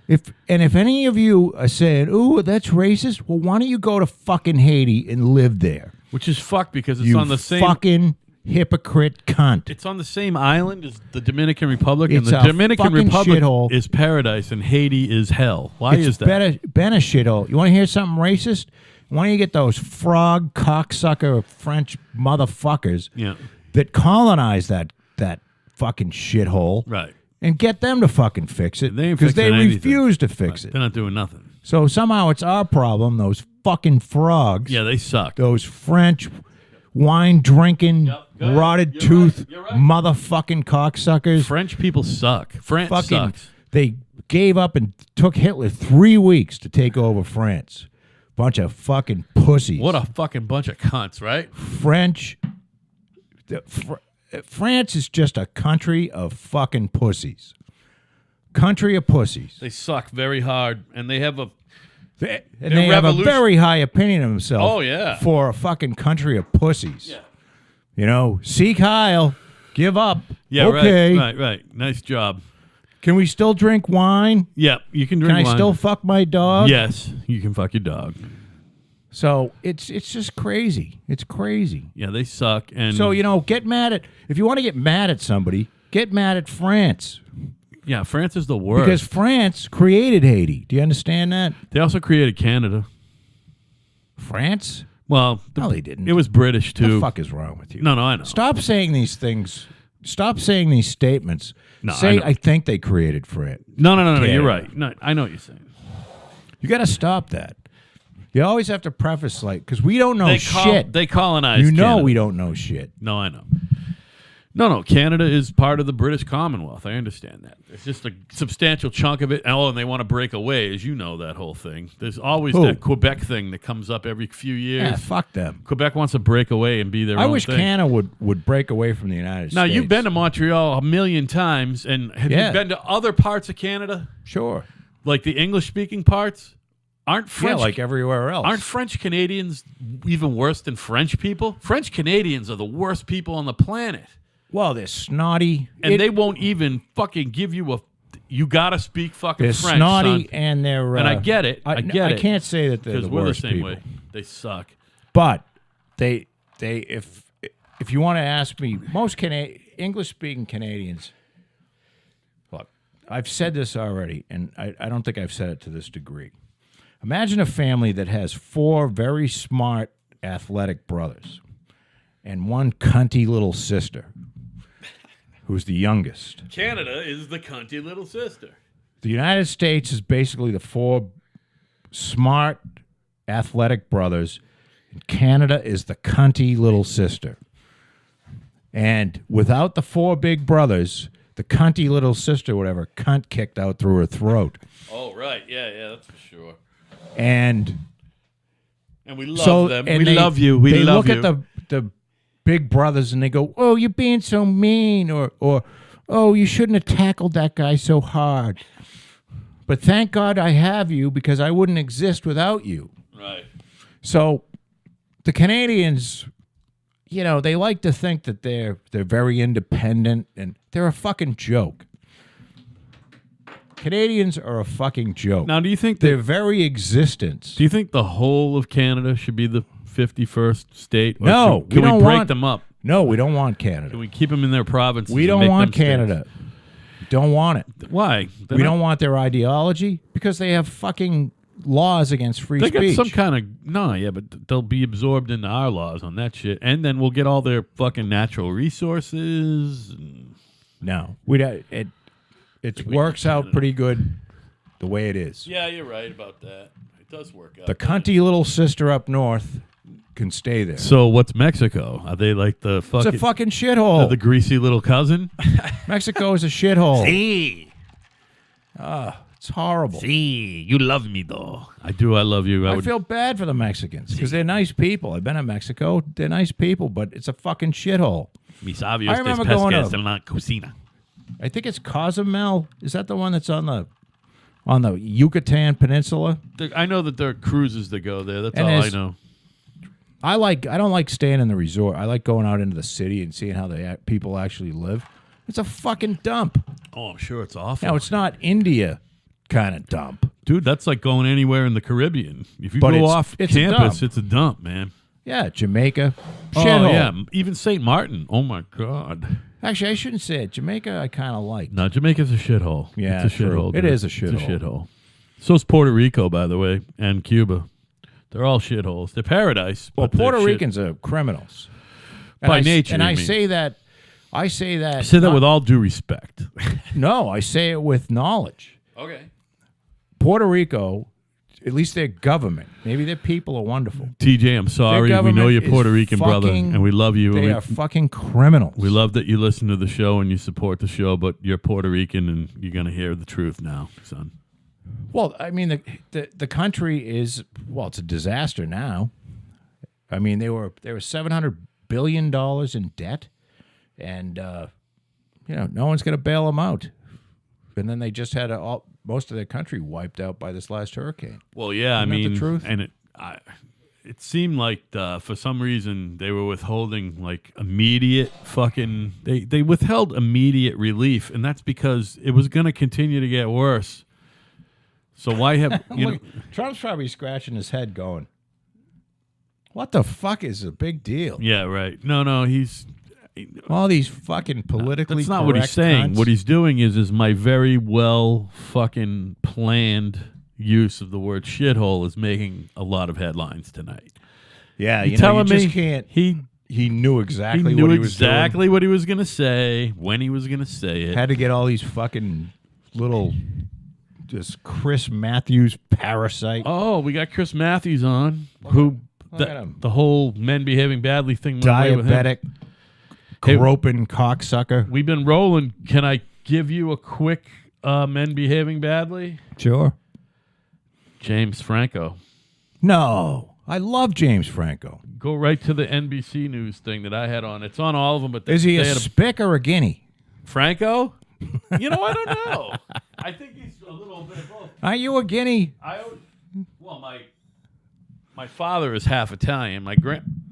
If any of you are saying, "Ooh, that's racist," well, why don't you go to fucking Haiti and live there? Which is fucked because it's on the same fucking hypocrite cunt. It's on the same island as the Dominican Republic, It's and the a Dominican fucking Republic shithole. is paradise, and Haiti is hell. Why is that? Been a shithole. You want to hear something racist? Why don't you get those frog cocksucker French motherfuckers that colonized that fucking shithole, right? And get them to fucking fix it because they refuse to fix it. They're not doing nothing. So somehow it's our problem. Those fucking frogs. Yeah, they suck. Those French wine drinking, rotted tooth motherfucking cocksuckers. French people suck. France sucks. They gave up and took Hitler 3 weeks to take over France. Bunch of fucking pussies. What a fucking bunch of cunts, right? France is just a country of fucking pussies. Country of pussies. They suck very hard, and they have they have a very high opinion of themselves. Oh, yeah. For a fucking country of pussies. Yeah. You know, seek Heil, give up. Yeah, okay. Right. Nice job. Can we still drink wine? Yeah, you can drink wine. Can I still fuck my dog? Yes, you can fuck your dog. So it's just crazy. It's crazy. Yeah, they suck. And so, get mad if you want to get mad at somebody, get mad at France. Yeah, France is the worst. Because France created Haiti. Do you understand that? They also created Canada. France? Well, No, they didn't. It was British, too. What the fuck is wrong with you? No, I know. Stop saying these things. Stop saying these statements. No, Say, I I think they created France. No, Canada. you're right. No, I know what you're saying. You got to stop that. You always have to preface because we don't know shit. They colonized Canada. We don't know shit. No, I know. No, Canada is part of the British Commonwealth. I understand that. It's just a substantial chunk of it. And they want to break away, as you know, that whole thing. There's always that Quebec thing that comes up every few years. Yeah, fuck them. Quebec wants to break away and be their own thing. I wish Canada would break away from the United States. Now, you've been to Montreal a million times, and have you been to other parts of Canada? Sure. Like the English-speaking parts? Aren't French? Yeah, like everywhere else. Aren't French Canadians even worse than French people? French Canadians are the worst people on the planet. Well, they're snotty. And they won't even fucking give you you gotta speak fucking they're French, snotty, son. and they're... and I get it. I can't say that they're the we're worst the same people. way. They suck. But if you want to ask me, most English-speaking Canadians... Look, I've said this already, and I don't think I've said it to this degree. Imagine a family that has 4 very smart, athletic brothers and one cunty little sister who's the youngest. Canada is the cunty little sister. The United States is basically the 4 smart, athletic brothers, and Canada is the cunty little sister. And without the 4 big brothers, the cunty little sister would have her cunt kicked out through her throat. Oh, right. Yeah, that's for sure. And we love them. We love you. They look at the big brothers and they go, "Oh, you're being so mean," or "Oh, you shouldn't have tackled that guy so hard." But thank God I have you because I wouldn't exist without you. Right. So the Canadians, they like to think that they're very independent, and they're a fucking joke. Canadians are a fucking joke. Now, do you think their very existence? Do you think the whole of Canada should be the 51st state? Or No, can we break them up? No, we don't want Canada. Can we keep them in their provinces? We don't want Canada. Don't want it. Why? We don't want their ideology because they have fucking laws against free speech. They got some kind of but they'll be absorbed into our laws on that shit, and then we'll get all their fucking natural resources. No, it works out pretty good the way it is. Yeah, you're right about that. It does work out. The cunty little sister up north can stay there. So what's Mexico? Are they like the fucking... It's a fucking shithole. The greasy little cousin? Mexico is a shithole. See. It's horrible. See, you love me, though. I do. I love you. I feel bad for the Mexicans because they're nice people. I've been in Mexico. They're nice people, but it's a fucking shithole. I remember going to... en la cocina. I think it's Cozumel. Is that the one that's on the Yucatan Peninsula? I know that there are cruises that go there. That's all I know. I don't like staying in the resort. I like going out into the city and seeing how the people actually live. It's a fucking dump. Oh, I'm sure it's awful. Now, it's not India kind of dump. Dude, that's like going anywhere in the Caribbean. If you go off campus, it's a dump, man. Yeah, Jamaica. Oh, yeah. Even St. Martin. Oh, my God. Actually, I shouldn't say it. Jamaica, I kind of like. No, Jamaica's a shithole. Yeah, it's a shithole. It is a shithole. It's a shithole. So's Puerto Rico, by the way, and Cuba. They're all shitholes. They're paradise. Well, Puerto Ricans are criminals. By nature, and I mean. say that. I say that with all due respect. No, I say it with knowledge. Okay. Puerto Rico, at least their government, maybe their people are wonderful. TJ, I'm sorry. We know you're Puerto Rican, brother, and we love you. They are fucking criminals. We love that you listen to the show and you support the show, but you're Puerto Rican and you're going to hear the truth now, son. Well, I mean, the country is, it's a disaster now. I mean, they were $700 billion in debt, and no one's going to bail them out. And then they just had most of their country wiped out by this last hurricane. Well, yeah, Isn't that the truth? And it seemed like for some reason they were withholding like immediate fucking. They withheld immediate relief, and that's because it was going to continue to get worse. So why have Trump's probably scratching his head, going, "What the fuck is a big deal?" Yeah, right. No, he's. All these fucking politically That's not what he's correct saying. cunts. What he's doing is my very well fucking planned use of the word shithole is making a lot of headlines tonight. Yeah, You you telling just me can't. he Knew exactly knew what he was exactly doing. what he was going to say, when he was going to say it. Had to get all these fucking little, just Chris Matthews parasite. Oh, we got Chris Matthews on, who Look at him. the whole men behaving badly thing went away with him. Diabetic, groping cocksucker. We've been rolling. Can I give you a quick men behaving badly? Sure. James Franco. No, I love James Franco. Go right to the NBC News thing that I had on. It's on all of them. But Is he they a had spick or a guinea? Franco? You know, I don't know. I think he's a little bit of both. Are you a guinea? My father is half Italian.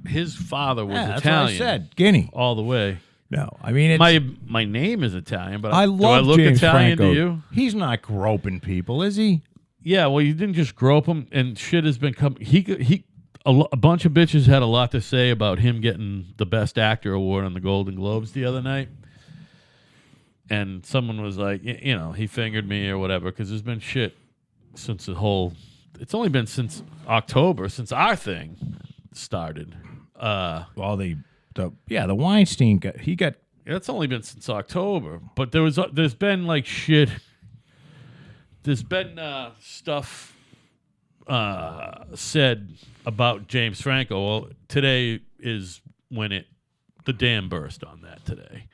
His father was That's Italian. what I said. Guinea. All the way. No, I mean it's. My name is Italian, but I do love I look James Italian Franco. to you? He's not groping people, is he? Yeah, well, you didn't just grope him, and shit has been coming. A bunch of bitches had a lot to say about him getting the Best Actor award on the Golden Globes the other night, and someone was like, he fingered me or whatever, because there's been shit since the whole. It's only been since October since our thing started. Well, the Weinstein got It's only been since October, but there's been like shit. There's been stuff said about James Franco. Well, today is when the dam burst on that today.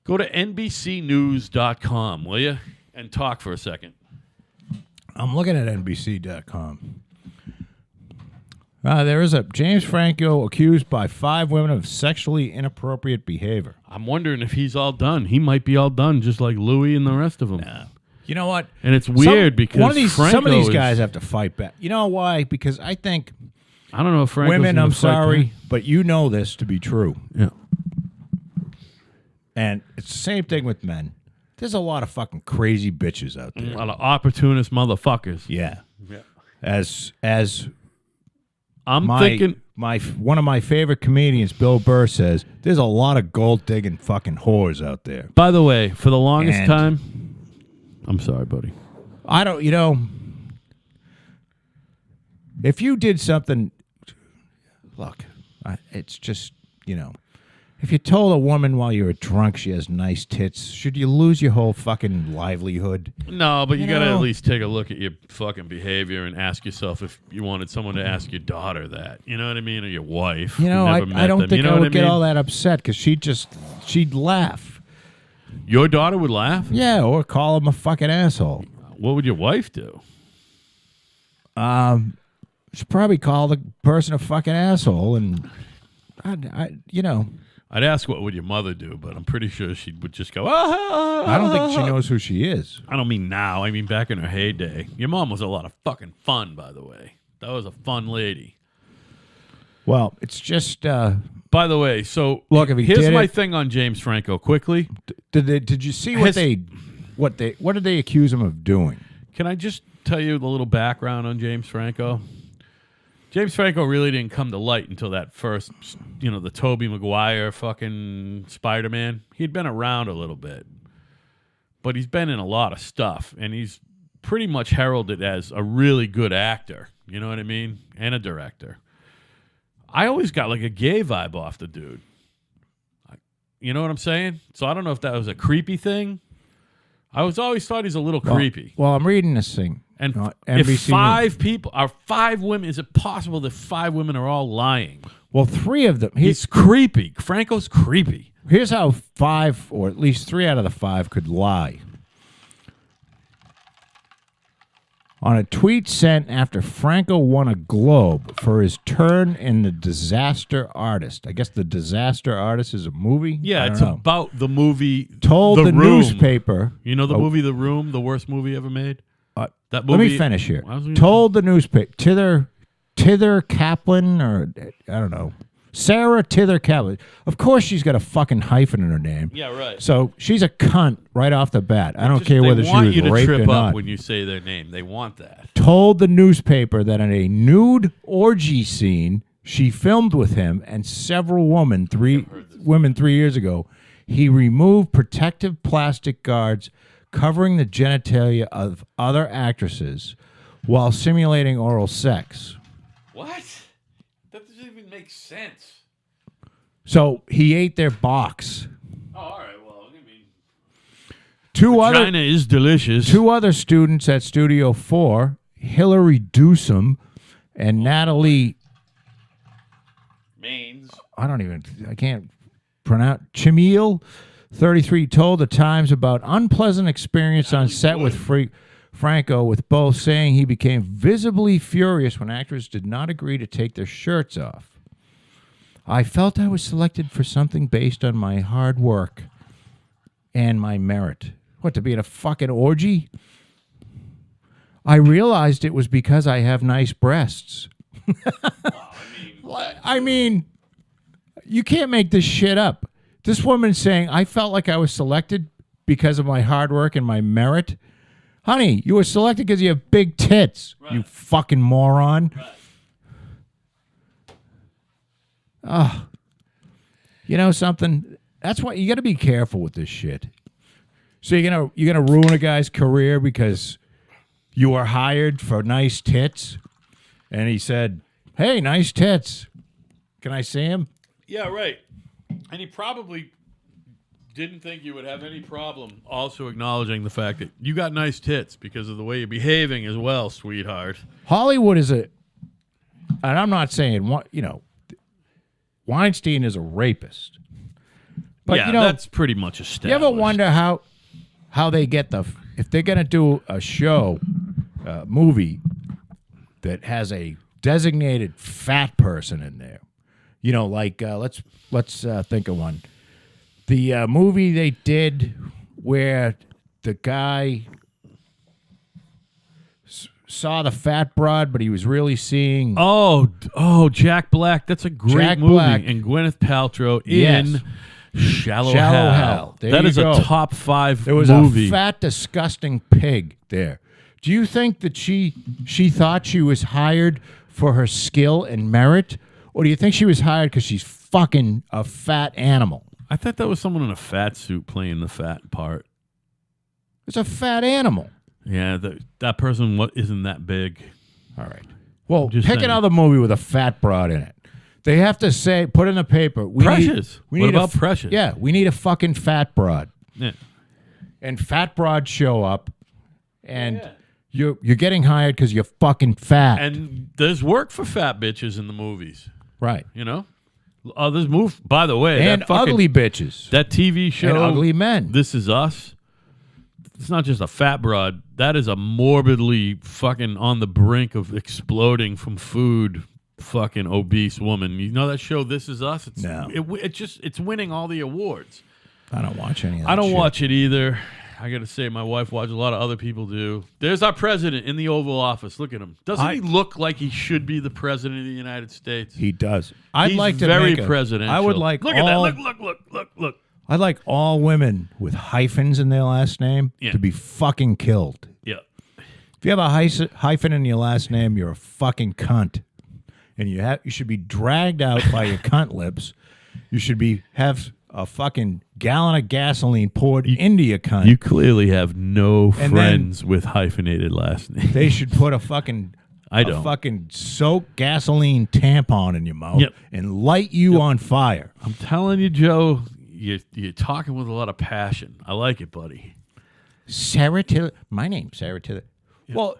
Go to NBCnews.com, will you, and talk for a second. I'm looking at NBC.com. There is a James Franco accused by 5 women of sexually inappropriate behavior. I'm wondering if he's all done. He might be all done, just like Louis and the rest of them. No. You know what? And it's weird because some of these guys have to fight back. You know why? Because I think I don't know if Franco's women. gonna I'm fight sorry, back. but you know this to be true. Yeah. And it's the same thing with men. There's a lot of fucking crazy bitches out there. A lot of opportunist motherfuckers. Yeah. Yeah. As I'm thinking, thinking one of my favorite comedians, Bill Burr, says there's a lot of gold digging fucking whores out there. By the way, for the longest And- time, I'm sorry, buddy. I don't, if you did something, look, it's just, if you told a woman while you were drunk she has nice tits, should you lose your whole fucking livelihood? No, but you got to know? at least take a look at your fucking behavior and ask yourself if you wanted someone to ask your daughter that. You know what I mean? Or your wife. I don't think you know I what would get mean? all that upset because she'd laugh. Your daughter would laugh? Yeah, or call him a fucking asshole. What would your wife do? She'd probably call the person a fucking asshole, and I'd ask what would your mother do, but I'm pretty sure she would just go, I don't think she knows who she is. I don't mean now. I mean back in her heyday. Your mom was a lot of fucking fun, by the way. That was a fun lady. Well, it's just. By the way, so Look, if he here's did my it- thing on James Franco quickly. Did you see what did they accuse him of doing? Can I just tell you the little background on James Franco? James Franco really didn't come to light until that first, the Tobey Maguire fucking Spider-Man. He'd been around a little bit, but he's been in a lot of stuff, and he's pretty much heralded as a really good actor. You know what I mean? And a director. I always got like a gay vibe off the dude. You know what I'm saying? So I don't know if that was a creepy thing. I always thought he's a little creepy. Well, I'm reading this thing. And NBC if 5 people are 5 women, is it possible that 5 women are all lying? Well, 3 of them. He's creepy. Franco's creepy. Here's how 5, or at least 3 out of the 5 could lie. On a tweet sent after Franco won a Globe for his turn in The Disaster Artist. I guess The Disaster Artist is a movie? Yeah, I it's don't know. about the movie Told the Room. newspaper. You know the movie The Room, the worst movie ever made? That Let movie. me finish here. I was gonna- Told the newspaper. Tither Kaplan, or I don't know. Sarah Tither Kaplan. Of course she's got a fucking hyphen in her name. Yeah, right. So she's a cunt right off the bat. I don't Just- care whether they she want was you to raped trip or up not. when you say their name. They want that. Told the newspaper that in a nude orgy scene, she filmed with him and several women, women 3 years ago. He removed protective plastic guards covering the genitalia of other actresses while simulating oral sex. What? That doesn't even make sense. So he ate their box. Oh, all right. Well, I mean, Vagina is delicious. 2 other students at Studio 4, Hillary Dusum and Natalie Mains. I can't pronounce. Chimil, 33, told the Times about unpleasant experience on set with Franco, with both saying he became visibly furious when actors did not agree to take their shirts off. I felt I was selected for something based on my hard work and my merit. What, to be in a fucking orgy? I realized it was because I have nice breasts. I mean, you can't make this shit up. This woman's saying, I felt like I was selected because of my hard work and my merit. Honey, you were selected because you have big tits, right. You fucking moron. Right. Oh, you know something? That's why you got to be careful with this shit. So you're gonna ruin a guy's career because you were hired for nice tits, and he said, "Hey, nice tits. Can I see him?" Yeah, right. And he probably didn't think you would have any problem also acknowledging the fact that you got nice tits because of the way you're behaving as well, sweetheart. Hollywood is and I'm not saying, Weinstein is a rapist. But, yeah, that's pretty much established. You ever wonder how they get if they're going to do a movie that has a designated fat person in there? Let's think of one. The movie they did where the guy saw the fat broad, but he was really seeing... Oh, Jack Black. That's a great movie. Black. And Gwyneth Paltrow in Shallow Hell. That is a top 5 movie. There was a fat, disgusting pig there. Do you think that she thought she was hired for her skill and merit? Or do you think she was hired because she's fucking a fat animal? I thought that was someone in a fat suit playing the fat part. It's a fat animal. Yeah, that person isn't that big. All right. Well, pick another movie with a fat broad in it. They have to put in the paper. Precious. What about Precious? Yeah, we need a fucking fat broad. Yeah. And fat broads show up, and you're getting hired because you're fucking fat. And there's work for fat bitches in the movies. Right. There's by the way. And ugly bitches. That TV show. And ugly men. This Is Us. It's not just a fat broad. That is a morbidly fucking on the brink of exploding from food fucking obese woman. You know that show This Is Us? No. It's winning all the awards. I don't watch any of that I don't shit. watch it either. I got to say, my wife watches. A lot of other people do. There's our president in the Oval Office. Look at him. Doesn't he look like he should be the president of the United States? He does. He's very presidential. I would like look at that. Look. I'd like all women with hyphens in their last name to be fucking killed. Yeah. If you have a hyphen in your last name, you're a fucking cunt. And you should be dragged out by your cunt lips. You should have a fucking gallon of gasoline poured into your cunt. You clearly have no friends with hyphenated last names. They should put a fucking fucking soaked gasoline tampon in your mouth and light you on fire. I'm telling you, Joe, you're talking with a lot of passion. I like it, buddy. Sarah Tiller. My name's Sarah Tiller. Yeah. Well,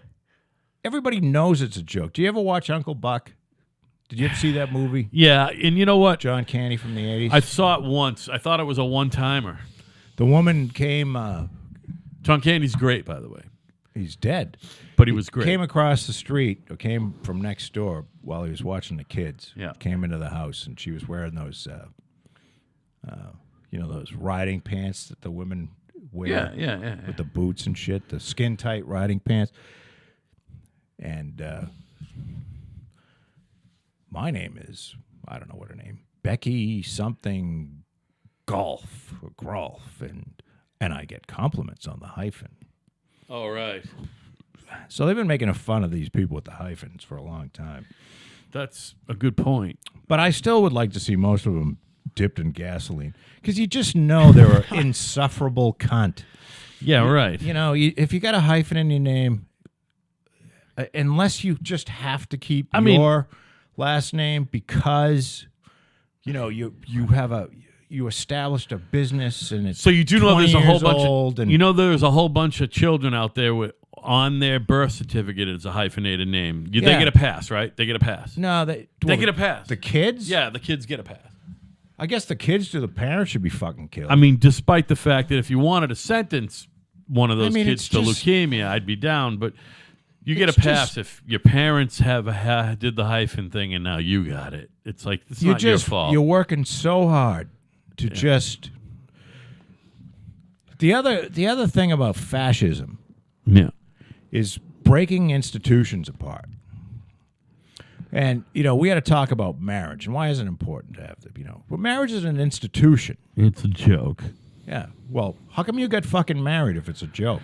everybody knows it's a joke. Do you ever watch Uncle Buck? Did you ever see that movie? Yeah, and you know what? John Candy from the 80s. I saw it once. I thought it was a one-timer. The woman came... John Candy's great, by the way. He's dead. But he was great. Came across the street, or came from next door while he was watching the kids. Yeah. Came into the house, and she was wearing those, those riding pants that the women wear. Yeah. With the boots and shit, the skin-tight riding pants. And... my name is, I don't know what her name, Becky something Golf or Grolf, and I get compliments on the hyphen. All right. So they've been making fun of these people with the hyphens for a long time. That's a good point. But I still would like to see most of them dipped in gasoline because you just know they're an insufferable cunt. Yeah, right. You know, if you got a hyphen in your name, unless you just have to keep your last name because you know you established a business and it's so you do know there's a whole bunch of there's a whole bunch of children out there with on their birth certificate it's a hyphenated name. They get a pass, right? They get a pass. No, they get a pass. The kids? Yeah, the kids get a pass. I guess the kids do. The parents should be fucking killed. I mean, despite the fact that if you wanted to sentence one of those kids to just, leukemia, I'd be down. But you get a pass if your parents did the hyphen thing and now you got it. It's like it's not your fault. You're working so hard to just. The other thing about fascism, is breaking institutions apart. And, we got to talk about marriage. And why is it important to have them, Well, marriage is an institution. It's a joke. Yeah. Well, how come you got fucking married if it's a joke?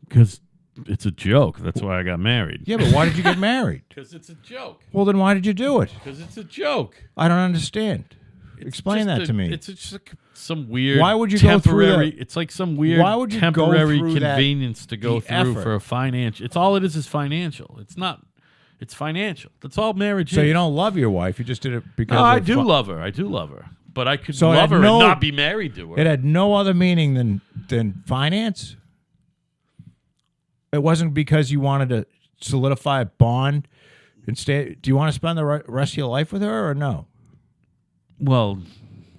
Because it's a joke. That's why I got married. Yeah, but why did you get married? Because it's a joke. Well, then why did you do it? Because it's a joke. I don't understand. Explain that to me. It's just some weird. Why would you temporary? go through that? It's like some weird temporary convenience to go through for a financial. It's all it is financial. It's not. It's financial. That's all marriage is. So you don't love your wife. You just did it because. No, I do love her. I do love her. But I could love her and not be married to her. It had no other meaning than finance. It wasn't because you wanted to solidify a bond and stay. Do you want to spend the rest of your life with her or no? Well,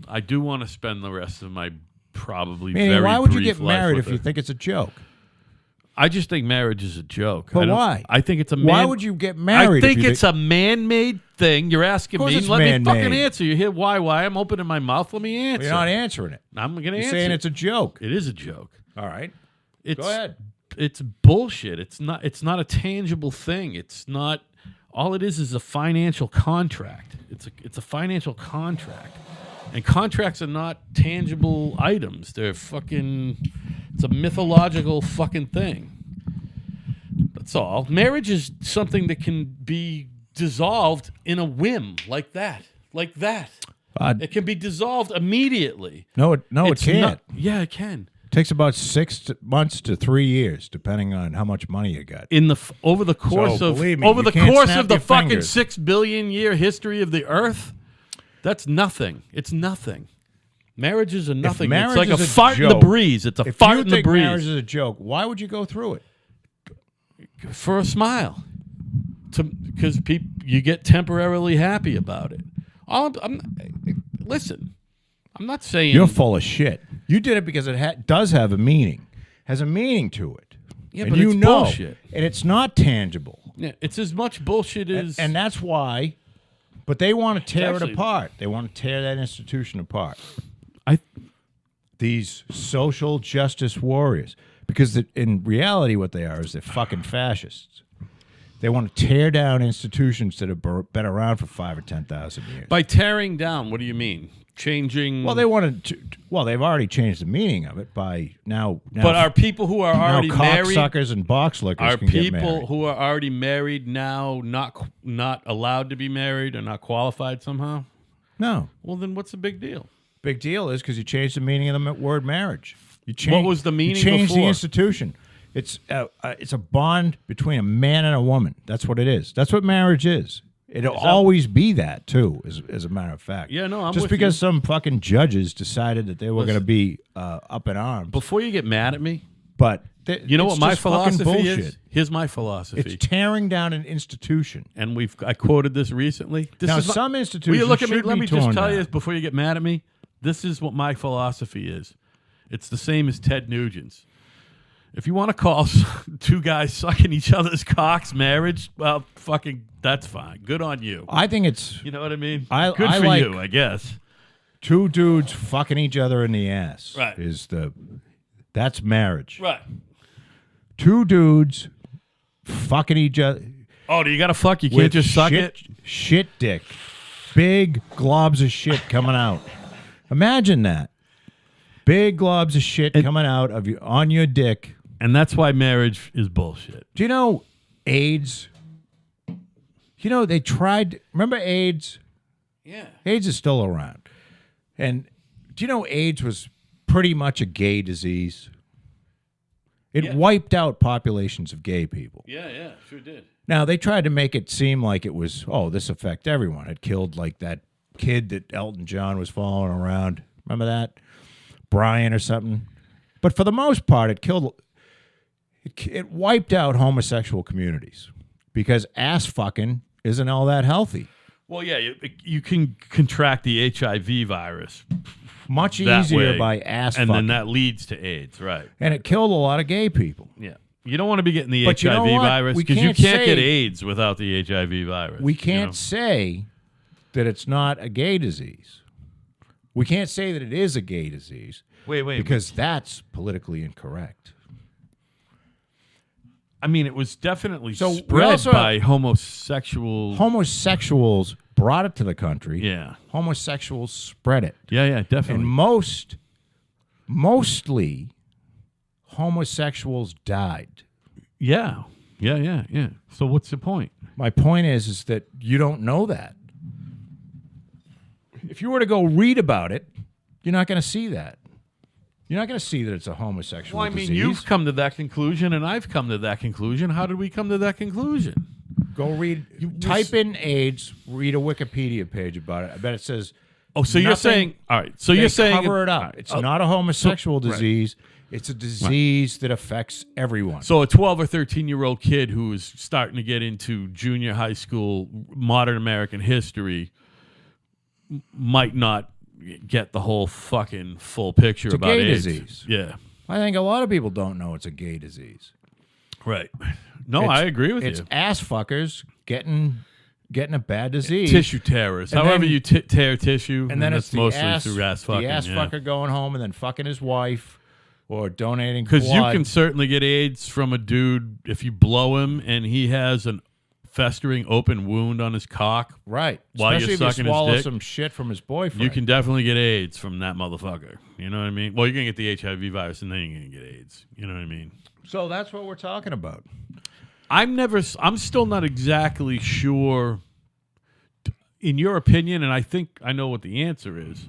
I do want to spend the rest of my probably why would you get married if you think it's a joke? I just think marriage is a joke. But why? I think it's a Why would you get married? I think it's a man-made thing. You're asking me. Let me fucking answer. You hear why? I'm opening my mouth. Let me answer. Well, you're not answering it. I'm going to answer. You're saying it's a joke. It is a joke. All right. Go ahead. It's bullshit. It's not a tangible thing. It's not. All it is a financial contract. It's a financial contract. And contracts are not tangible items. They're fucking. It's a mythological fucking thing. That's all. Marriage is something that can be dissolved in a whim, like that. It can be dissolved immediately. No, it can't. Yeah, it can. It takes about 6 months to 3 years, depending on how much money you got. Over the course of the fucking 6 billion year history of the Earth, that's nothing. It's nothing. Marriage is a nothing. It's like a fart in the breeze. It's a fart in the breeze. If you think marriage is a joke, why would you go through it? For a smile. Because you get temporarily happy about it. Listen, I'm not saying... You're full of shit. You did it because it does have a meaning. Has a meaning to it. Yeah, and but it's bullshit. And it's not tangible. Yeah, it's as much bullshit as... And that's why... But they want to tear it apart. They want to tear that institution apart. These social justice warriors. Because in reality what they are is they're fucking fascists. They want to tear down institutions that have been around for 5,000 or 10,000 years. By tearing down, what do you mean? Changing... Well, they wanted to... Well, they've already changed the meaning of it by now but are people who are already married... cocksuckers and box lickers can get married. Are people who are already married now not allowed to be married or not qualified somehow? No. Well, then what's the big deal? Big deal is because you changed the meaning of the word marriage. What was the meaning before? You changed the institution. It's a bond between a man and a woman. That's what it is. That's what marriage is. It'll always be that, too, as a matter of fact. Yeah, no, I'm just with because you. Some fucking judges decided that they were going to be up in arms. Before you get mad at me, but you know what my philosophy is? Here's my philosophy. It's tearing down an institution. And I quoted this recently. Some institutions will you look at me? should Let me be torn just tell down. you this before you get mad at me. This is what my philosophy is. It's the same as Ted Nugent's. If you want to call two guys sucking each other's cocks marriage, well, fucking, that's fine. Good on you. I think it's... You know what I mean? Good for you, I guess. Two dudes fucking each other in the ass. Right. That's marriage. Right. Two dudes fucking each other. Oh, do you got to fuck? You can't just suck it? Shit dick. Big globs of shit coming out. Imagine that. Big globs of shit coming out of you on your dick. And that's why marriage is bullshit. Do you know AIDS? They tried... Remember AIDS? Yeah. AIDS is still around. And do you know AIDS was pretty much a gay disease? It wiped out populations of gay people. Yeah, sure did. Now, they tried to make it seem like it was, this affect everyone. It killed, like, that kid that Elton John was following around. Remember that? Brian or something. But for the most part, it wiped out homosexual communities because ass fucking isn't all that healthy. Well, yeah, you can contract the HIV virus much easier by ass fucking. And then that leads to AIDS, right. And it killed a lot of gay people. Yeah. You don't want to be getting the but HIV virus because you can't get AIDS without the HIV virus. We can't say that it's not a gay disease. We can't say that it is a gay disease. Wait. Because that's politically incorrect. I mean, it was definitely spread by homosexuals. Homosexuals brought it to the country. Yeah. Homosexuals spread it. Yeah, definitely. And mostly homosexuals died. Yeah. So what's the point? My point is that you don't know that. If you were to go read about it, you're not going to see that. You're not going to see that it's a homosexual disease. You've come to that conclusion, and I've come to that conclusion. How did we come to that conclusion? Go read. Type in AIDS. Read a Wikipedia page about it. I bet it says. Oh, so you're saying? All right. So you're saying cover it up. It's not a homosexual disease. Right. It's a disease that affects everyone. So a 12 or 13-year-old kid who is starting to get into junior high school modern American history might not get the whole fucking full picture about AIDS. It's a gay disease. Yeah. I think a lot of people don't know it's a gay disease. Right. No, I agree with you. It's ass fuckers getting a bad disease. Tissue terrorists. However you tear tissue. And then it's mostly through ass fucking. The ass fucker going home and then fucking his wife or donating blood. Because you can certainly get AIDS from a dude if you blow him and he has an festering open wound on his cock. Right. While Especially you're sucking if you swallow his dick. some shit from his boyfriend. You can definitely get AIDS from that motherfucker. You know what I mean? Well, you're going to get the HIV virus and then you're going to get AIDS. You know what I mean? So that's what we're talking about. I'm still not exactly sure, in your opinion, and I think I know what the answer is.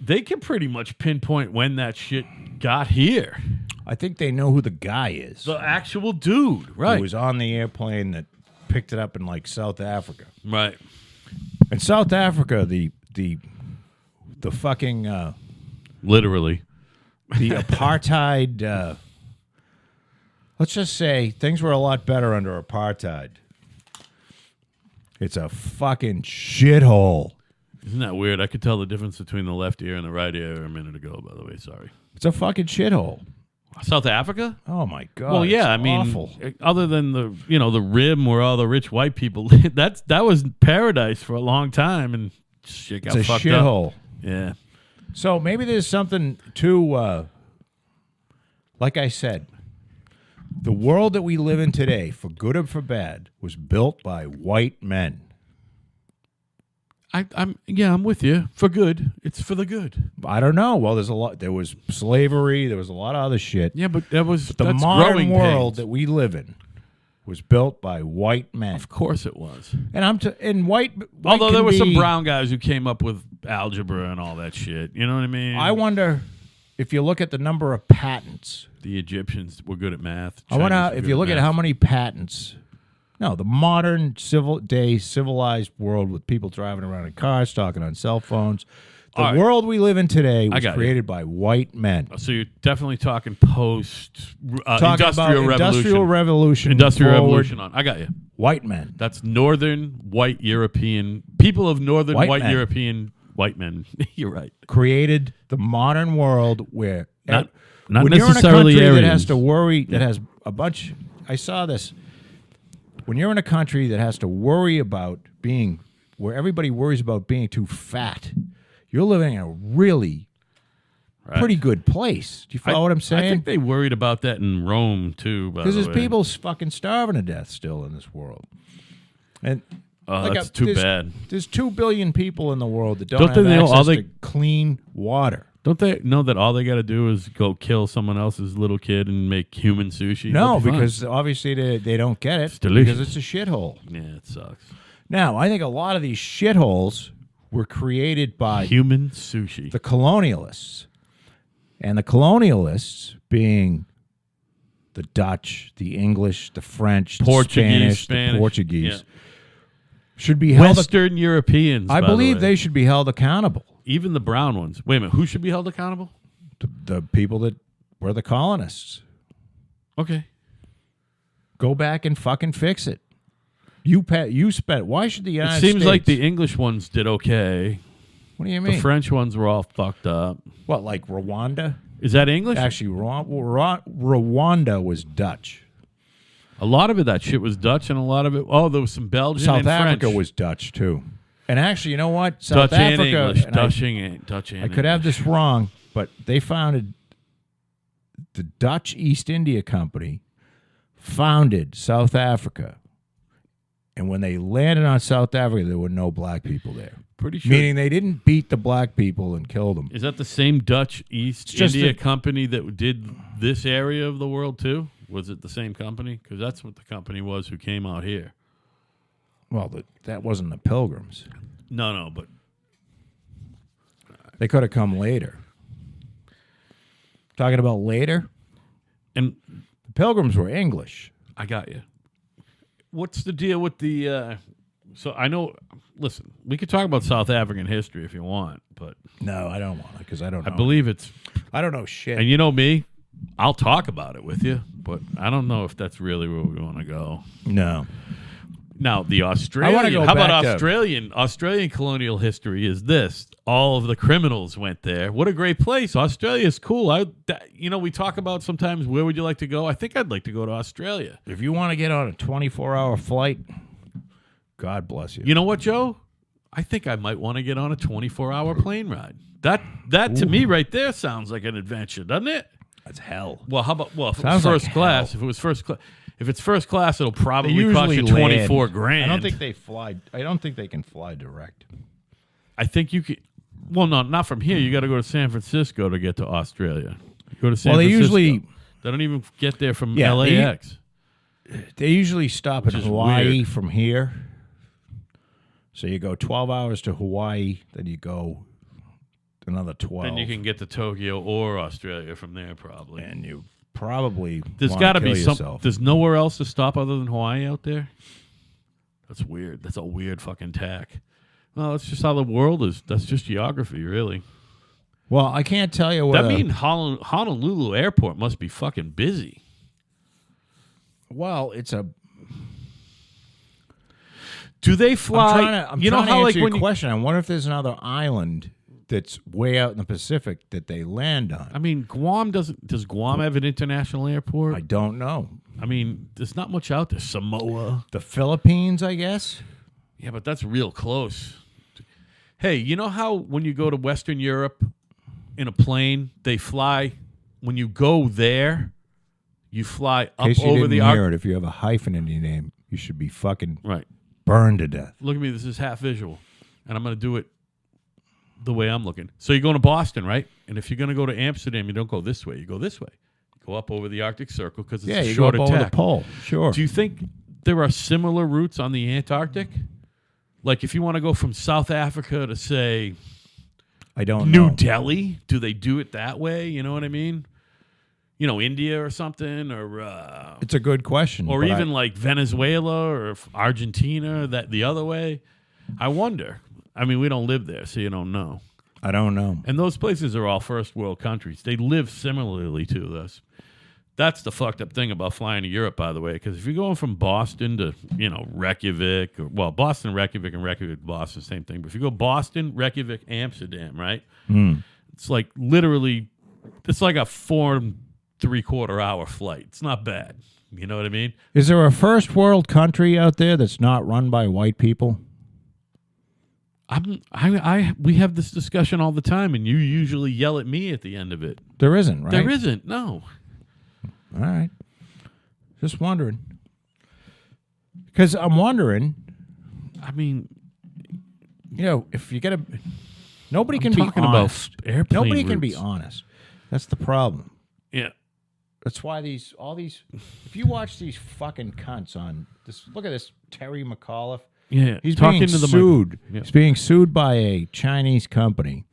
They can pretty much pinpoint when that shit got here. I think they know who the guy is. The actual dude, right? Who was on the airplane that picked it up in like South Africa. Right. In South Africa, the fucking literally the apartheid. Let's just say things were a lot better under apartheid. It's a fucking shithole. Isn't that weird? I could tell the difference between the left ear and the right ear a minute ago, by the way. Sorry. It's a fucking shithole. South Africa? Oh, my God. Well, yeah, it's awful. Other than the rim where all the rich white people live, that was paradise for a long time, and shit got fucked up. It's a shithole. Yeah. So maybe there's something to, like I said, the world that we live in today, for good or for bad, was built by white men. I'm with you. For good. It's for the good. I don't know. Well, there was slavery, there was a lot of other shit. Yeah, but the modern world that we live in was built by white men. Of course it was. And white although there were some brown guys who came up with algebra and all that shit. You know what I mean? I wonder if you look at the number of patents. The Egyptians were good at math. I wonder if you look at how many patents. No, the modern civilized world with people driving around in cars, talking on cell phones. The world we live in today was created by white men. So you're definitely talking post-industrial revolution. Industrial revolution on. I got you. White men. That's northern white European. People of northern white European white men. You're right. Created the modern world where... Not when necessarily you're in a country Aryans. that has to worry, that has a bunch... I saw this... When you're in a country that has to worry about being, where everybody worries about being too fat, you're living in a really pretty good place. Do you follow what I'm saying? I think they worried about that in Rome, too, by the way. Because there's people fucking starving to death still in this world. And that's too bad. There's 2 billion people in the world that don't have access to clean water. Don't they know that all they got to do is go kill someone else's little kid and make human sushi? No, because obviously they don't get it. It's delicious. Because it's a shithole. Yeah, it sucks. Now, I think a lot of these shitholes were created by human sushi. the colonialists. And the colonialists being the Dutch, the English, the French, Portuguese, the Portuguese, yeah. should be held. Western Europeans, I by believe the way. they should be held accountable. Even the brown ones. Wait a minute. Who should be held accountable? The people that were the colonists. Okay. Go back and fucking fix it. You spent. Why should the United It States? seems like the English ones did okay. What do you mean? The French ones were all fucked up. What, like Rwanda? Is that English? Actually, Rwanda was Dutch. A lot of that shit was Dutch, and a lot of it. Oh, there was some Belgian South and Africa French. was Dutch too. And actually, you know what? South Dutch and Africa. English. and Dutch and I could have this wrong, but they founded the Dutch East India Company. Founded South Africa, and when they landed on South Africa, there were no black people there. Pretty sure. Meaning they didn't beat the black people and kill them. Is that the same Dutch East India company that did this area of the world too? Was it the same company? Because that's what the company was who came out here. Well, that wasn't the Pilgrims. No, but They could have come later. Talking about later? And The Pilgrims were English. I got you. What's the deal with the... so I know... Listen, we could talk about South African history if you want, but... No, I don't want to because I don't know. I believe it's... I don't know shit. And you know me, I'll talk about it with you, but I don't know if that's really where we want to go. No. Now, the Australian... I wanna go how about back to- Australian colonial history is this. All of the criminals went there. What a great place. Australia's cool. We talk about sometimes where would you like to go? I think I'd like to go to Australia. If you want to get on a 24-hour flight, God bless you. You know what, Joe? I think I might want to get on a 24-hour plane ride. That to me right there sounds like an adventure, doesn't it? That's hell. Well, how about if it Sounds was like first class? hell. If it was first class, if it's first class, it'll They probably cost usually you land. $24,000. I don't think they fly. I don't think they can fly direct. I think you could. Well, no, not from here. You got to go to San Francisco to get to Australia. You go to San Well, they Francisco. usually- They don't even get there from Yeah, LAX. They usually stop in Which is Hawaii weird. from here. So you go 12 hours to Hawaii, then you go another 12. Then you can get to Tokyo or Australia from there, probably. and you probably There's got got to be some. yourself. There's nowhere else to stop other than Hawaii out there. That's weird. That's a weird fucking tack. Well, that's just how the world is. That's just geography, really. Well, I can't tell you what. That means Honolulu Airport must be fucking busy. Well, it's a. Do they fly? I'm you know trying to how answer like your when you, question. I wonder if there's another island that's way out in the Pacific that they land on. I mean, Guam doesn't. Does Guam have an international airport? I don't know. I mean, there's not much out there. Samoa. The Philippines, I guess. Yeah, but that's real close. Hey, you know how when you go to Western Europe in a plane, they fly. When you go there, you fly In up case you over didn't the hear it, if you have a hyphen in your name, you should be fucking Right. burned to death. Look at me. This is half visual, and I'm going to do it the way I'm looking. So you're going to Boston, right? And if you're going to go to Amsterdam, you don't go this way. You go this way. You go up over the Arctic Circle because it's Yeah, a you go up shorter over the tack. pole. Sure. Do you think there are similar routes on the Antarctic? Like if you want to go from South Africa to, say, I don't New know. Delhi, do they do it that way? You know what I mean? You know, India or something, or It's a good question. but even like Venezuela or Argentina, that the other way. I wonder. I mean, we don't live there, so you don't know. I don't know. And those places are all first world countries. They live similarly to us. That's the fucked up thing about flying to Europe, by the way, because if you're going from Boston to, Reykjavik, Boston, Reykjavik, and Reykjavik, Boston, same thing. But if you go Boston, Reykjavik, Amsterdam, right? It's like literally, it's like a 4 3/4 hour flight. It's not bad. You know what I mean? Is there a first world country out there that's not run by white people? We have this discussion all the time, and you usually yell at me at the end of it. There isn't, right? There isn't. No. All right. Just wondering. Because I'm wondering, I mean, if you get a... Nobody I'm can be talking about honest. airplane Nobody can be routes. honest. That's the problem. yeah. That's why if you watch these fucking cunts on this, look at this Terry McAuliffe. Yeah, He's talking being to the sued. Yeah. He's being sued by a Chinese company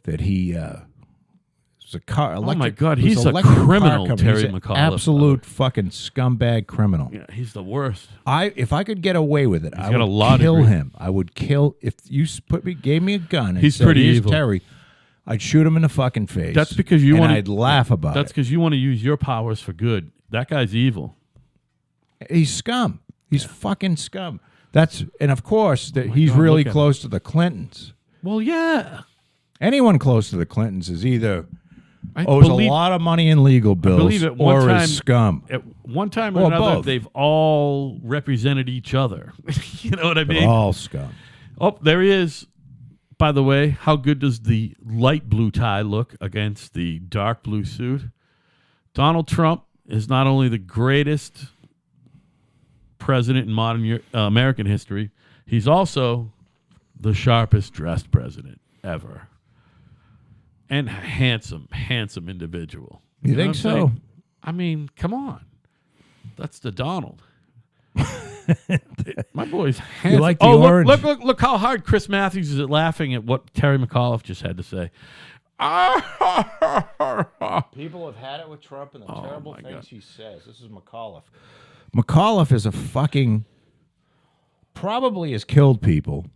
that he was a car. Oh my electric, God, it was he's a electric car criminal, company. Terry He's an McAuliffe. absolute fucking scumbag criminal. Yeah, he's the worst. If I could get away with it, I got a would lot of kill greed. him. I would kill if you gave me a gun. And He's said, pretty "Here's evil. Terry." I'd shoot him in the fucking face. That's because you want. I'd laugh about That's it. because you want to use your powers for good. That guy's evil. He's scum. He's fucking scum. And of course he's God, really look at close to the Clintons. Well, yeah. Anyone close to the Clintons is either I owes believe- a lot of money in legal bills believe at one or time- is scum. At one time or Or another, both. they've all represented each other. You know what I mean? They're all scum. Oh, there he is. By the way, how good does the light blue tie look against the dark blue suit? Donald Trump is not only the greatest president in modern American history, he's also the sharpest dressed president ever. And handsome individual. You know think what I'm so? saying? I mean, come on. That's the Donald. My boy's handsome. You like the look, orange? Look how hard Chris Matthews is at laughing at what Terry McAuliffe just had to say. People have had it with Trump and the terrible my things God. he says. This is McAuliffe. McAuliffe is a fucking... Probably has killed people.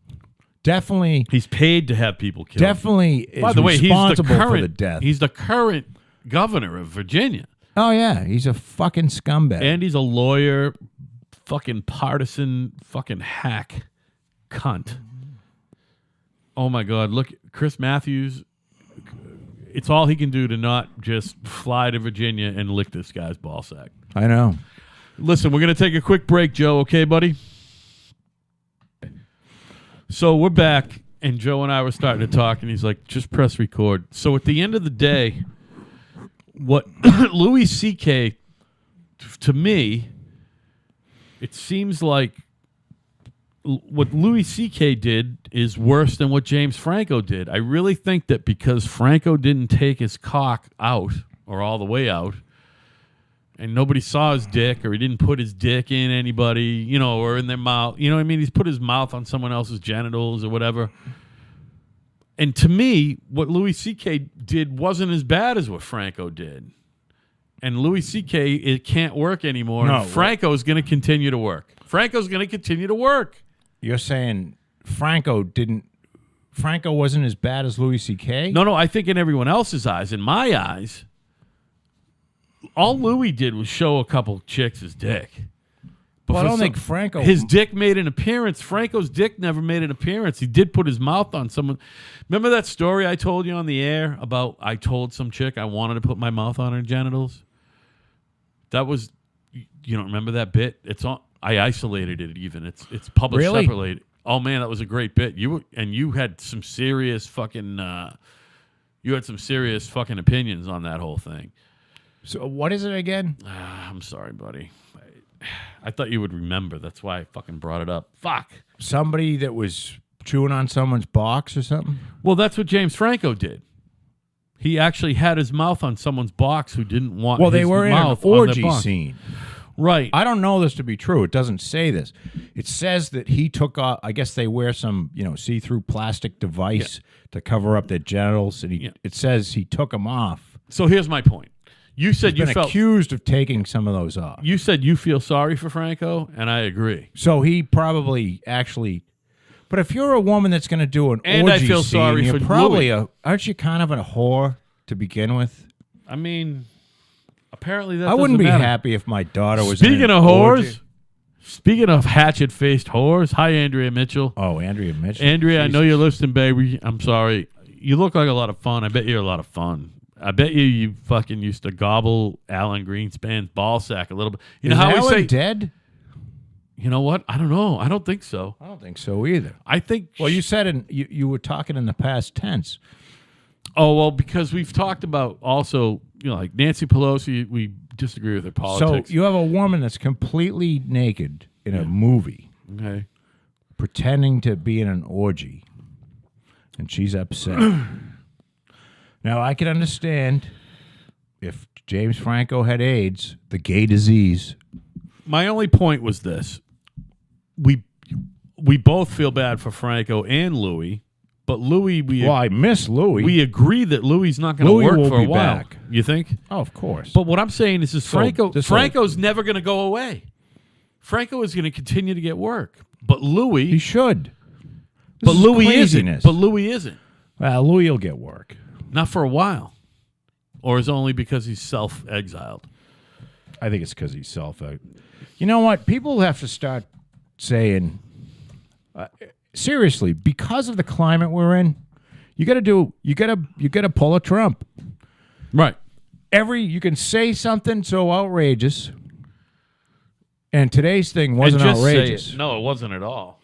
Definitely... He's paid to have people killed. Definitely is By the way, responsible for the death. He's the current governor of Virginia. Oh, yeah. He's a fucking scumbag. And he's a lawyer, fucking partisan, fucking hack cunt. Oh, my God. Look, Chris Matthews, it's all he can do to not just fly to Virginia and lick this guy's ballsack. I know. Listen, we're going to take a quick break, Joe. Okay, buddy? So we're back, and Joe and I were starting to talk, and he's like, just press record. So at the end of the day, what Louis C.K., to me, it seems like what Louis C.K. did is worse than what James Franco did. I really think that because Franco didn't take his cock out, or all the way out, and nobody saw his dick, or he didn't put his dick in anybody, you know, or in their mouth. You know what I mean? He's put his mouth on someone else's genitals or whatever. And to me, what Louis C.K. did wasn't as bad as what Franco did. And Louis C.K., it can't work anymore. No, and Franco's going to continue to work. Franco's going to continue to work. You're saying Franco wasn't as bad as Louis C.K.? No, I think in everyone else's eyes, in my eyes, all Louis did was show a couple chicks his dick. But Well, I for don't some- think Franco... His dick made an appearance. Franco's dick never made an appearance. He did put his mouth on someone. Remember that story I told you on the air about I told some chick I wanted to put my mouth on her genitals? That was, you don't remember that bit? It's on. I isolated it even. It's published Really? separately. Oh man, that was a great bit. You had some serious fucking opinions on that whole thing. So what is it again? I'm sorry, buddy. I thought you would remember. That's why I fucking brought it up. Fuck. Somebody that was chewing on someone's box or something? Well, that's what James Franco did. He actually had his mouth on someone's box who didn't want Well, his they were in an mouth on their orgy box. scene. Right. I don't know this to be true. It doesn't say this. It says that he took off. I guess they wear some, see-through plastic device to cover up their genitals, and it says he took them off. So here's my point. You said He's been accused of taking some of those off. You said you feel sorry for Franco, and I agree. So he probably actually. But if you're a woman that's going to do an And orgy I feel scene, sorry you're for probably Louis. aren't you kind of a whore to begin with? I mean, apparently that I wouldn't be doesn't matter. happy if my daughter was. Speaking in an of orgy. whores, speaking of hatchet-faced whores, hi, Andrea Mitchell. Oh, Andrea Mitchell. Andrea, I know Jesus. you're listening, baby. I'm sorry. You look like a lot of fun. I bet you're a lot of fun. I bet you fucking used to gobble Alan Greenspan's ball sack a little bit. You know Is how Alan we say dead? You know what? I don't know. I don't think so. I don't think so either. I think. Well, you said you were talking in the past tense. Oh well, because we've talked about also, like Nancy Pelosi. We disagree with her politics. So you have a woman that's completely naked in a movie, Okay. pretending to be in an orgy, and she's upset. Now I can understand if James Franco had AIDS, the gay disease. My only point was this: we both feel bad for Franco and Louis, but Louis, I miss Louis. we agree that Louis's not going to work will for a be while. back. You think? Oh, of course. But what I'm saying is Franco's whole- never going to go away. Franco is going to continue to get work, but Louis, he should. but Louis craziness. isn't. But Louis isn't. Well, Louis will get work. Not for a while, or is it only because he's self-exiled? I think it's because he's You know what? People have to start saying, seriously, because of the climate we're in, you got to pull a Trump. Right. You can say something so outrageous, and today's thing wasn't and just outrageous. Say it. No, it wasn't at all.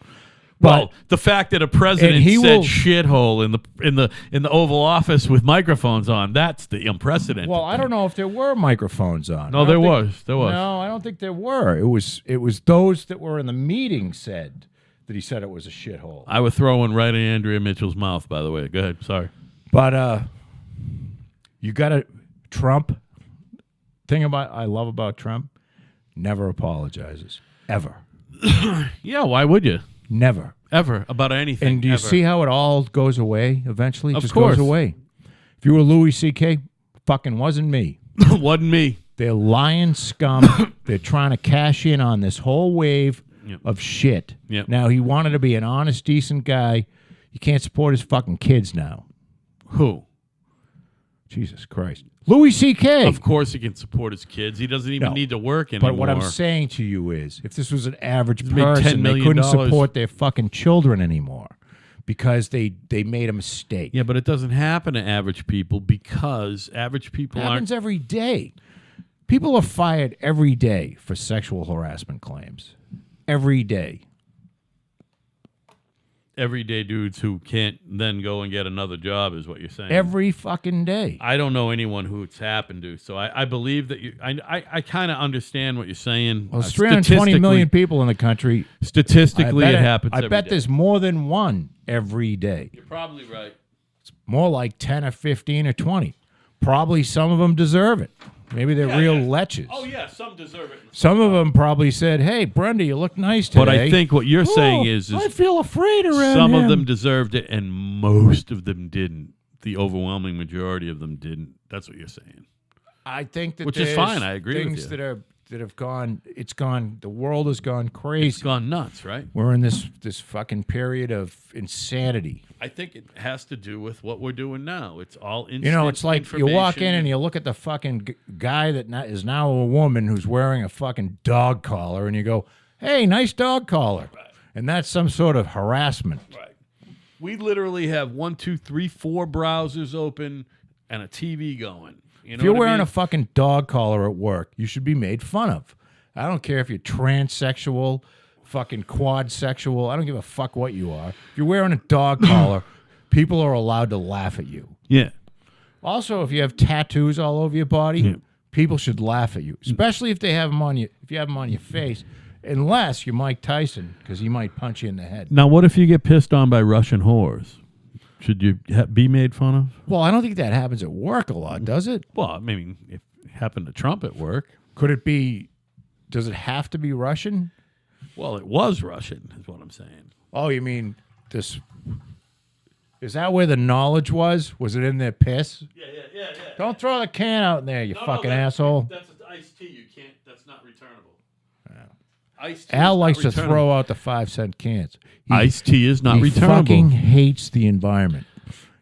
But Well, the fact that a president said shithole in the Oval Office with microphones on—that's the unprecedented. Well, I don't know if there were microphones on. No, there was. No, I don't think there were. It was those that were in the meeting said that he said it was a shithole. I would throw one right in Andrea Mitchell's mouth. By the way, go ahead. Sorry, but you got to Trump. Thing I love about Trump, never apologizes ever. Yeah, why would you? Never. Ever. About anything. And do you see how it all goes away eventually? It Of just course. goes away. If you were Louis C.K., fucking wasn't me. Wasn't me. They're lying scum. They're trying to cash in on this whole wave of shit. Yep. Now, he wanted to be an honest, decent guy. You can't support his fucking kids now. Who? Jesus Christ. Louis C.K. Of course he can support his kids. He doesn't even need to work anymore. But what I'm saying to you is, if this was an average make $10 person, they million. couldn't support their fucking children anymore because they made a mistake. Yeah, but it doesn't happen to average people because average people It happens every day. People are fired every day for sexual harassment claims. Every day. everyday dudes who can't then go and get another job is what you're saying. Every fucking day. I don't know anyone who it's happened to, so I believe that you. I kind of understand what you're saying. Well, there's 320 million people in the country. Statistically, it happens. I bet day. there's more than one every day. You're probably right. It's more like 10 or 15 or 20. Probably some of them deserve it. Maybe they're real leches. Oh, yeah, some deserve it. Some of them probably said, hey, Brenda, you look nice today. But I think what you're saying is I feel afraid around some him. of them deserved it and most of them didn't. The overwhelming majority of them didn't. That's what you're saying. I think that Which is fine. I agree with you. things that have gone, the world has gone crazy. It's gone nuts, right? We're in this fucking period of insanity. I think it has to do with what we're doing now. It's all instant You know, it's like you walk in information. and you look at the fucking guy that is now a woman who's wearing a fucking dog collar, and you go, hey, nice dog collar. Right. And that's some sort of harassment. Right. We literally have 1, 2, 3, 4 browsers open and a TV going. You know If you're what I wearing mean? a fucking dog collar at work, you should be made fun of. I don't care if you're transsexual, fucking quadsexual. I don't give a fuck what you are. If you're wearing a dog collar, people are allowed to laugh at you. Yeah. Also, if you have tattoos all over your body, people should laugh at you, especially if they have them on you. If you have them on your face, unless you're Mike Tyson, because he might punch you in the head. Now, what if you get pissed on by Russian whores? Should you be made fun of? Well, I don't think that happens at work a lot, does it? Well, I mean, if it happened to Trump at work. Could it be? Does it have to be Russian? Well, it was Russian, is what I'm saying. Oh, you mean this? Is that where the knowledge was? Was it in their piss? Yeah. Don't throw the can out in there, you fucking asshole. That's iced tea. You can't. That's not returnable. Iced tea Al is not likes to returnable. throw out the 5-cent cans. Iced tea is not he returnable. fucking hates the environment.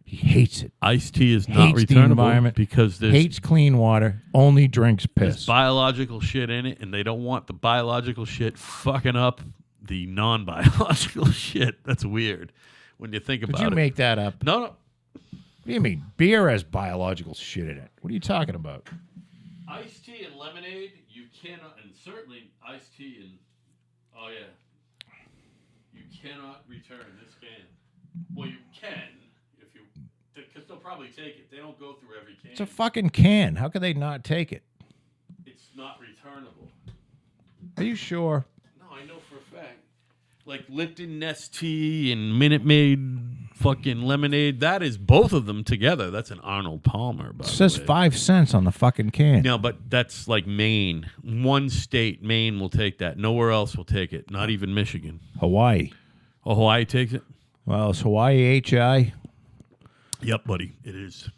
He hates it. Iced tea is not Hates the returnable environment. because there's Hates clean water. Only drinks there's piss. biological shit in it, and they don't want the biological shit fucking up the non-biological shit. That's weird when you think about Did you it. make that up? No. What do you mean? Beer has biological shit in it. What are you talking about? Iced tea and lemonade, you cannot, and certainly iced tea and, oh yeah, you cannot return this can. Well, you can if you, because they'll probably take it. They don't go through every can. It's a fucking can. How could they not take it? It's not returnable. Are you sure? No, I know for a fact. Like Lipton Nest tea and Minute Maid fucking lemonade, that is both of them together. That's an Arnold Palmer, by It the says way. 5 cents on the fucking can. No, but that's like Maine. One state, Maine, will take that. Nowhere else will take it. Not even Michigan. Hawaii. Oh, Hawaii takes it? Well, it's Hawaii HI. Yep, buddy. It is.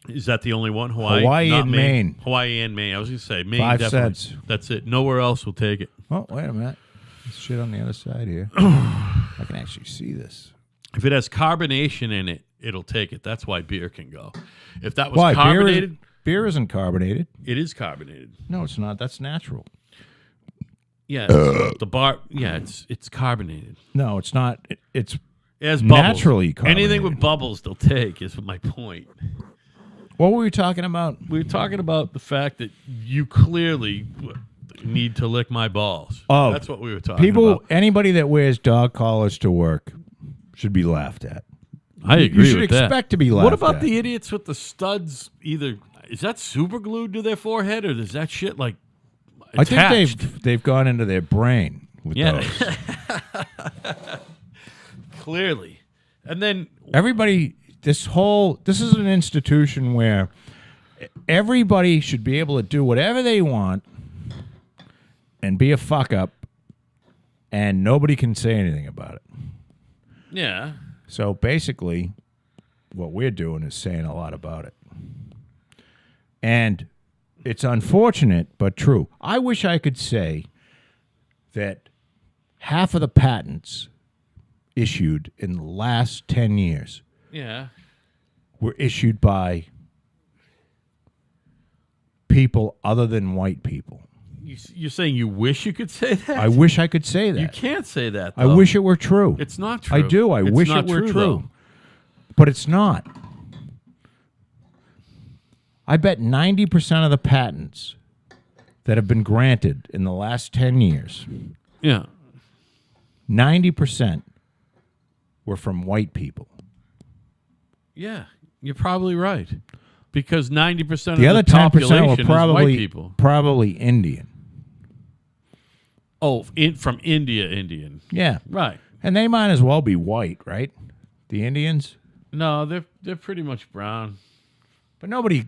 Is that the only one? Hawaii? Hawaii Not and Maine. Hawaii and Maine. I was going to say Maine. 5 definitely. cents. That's it. Nowhere else will take it. Oh, wait a minute. There's shit on the other side here. I can actually see this. If it has carbonation in it, it'll take it. That's why beer can go. If that was Why? carbonated, Beer isn't carbonated. it is carbonated. No, it's not. That's natural. Yeah, the bar. Yeah, it's carbonated. No, it's not. It's It has bubbles. naturally carbonated. Anything with bubbles, they'll take. Is my point. What were we talking about? We were talking about the fact that you clearly need to lick my balls. Oh, that's what we were talking about. Anybody that wears dog collars to work should be laughed at. I agree You should with that. expect to be laughed What about at. the idiots with the studs? Either is that super glued to their forehead, or is that shit like attached? I think they've gone into their brain with those. Clearly, and then Everybody, this is an institution where everybody should be able to do whatever they want and be a fuck up, and nobody can say anything about it. yeah. So basically, what we're doing is saying a lot about it. And it's unfortunate, but true. I wish I could say that half of the patents issued in the last 10 years Yeah. were issued by people other than white people. You're saying you wish you could say that? I wish I could say that. You can't say that, I though. wish it were true. It's not true. I do. I It's wish not it were true. though. But it's not. I bet 90% of the patents that have been granted in the last 10 years, Yeah. 90% were from white people. Yeah. You're probably right. Because 90% The of other the 10% population were is white probably people. Indian. Oh, from Indian. Yeah. Right. And they might as well be white, right? The Indians? No, they're pretty much brown. But nobody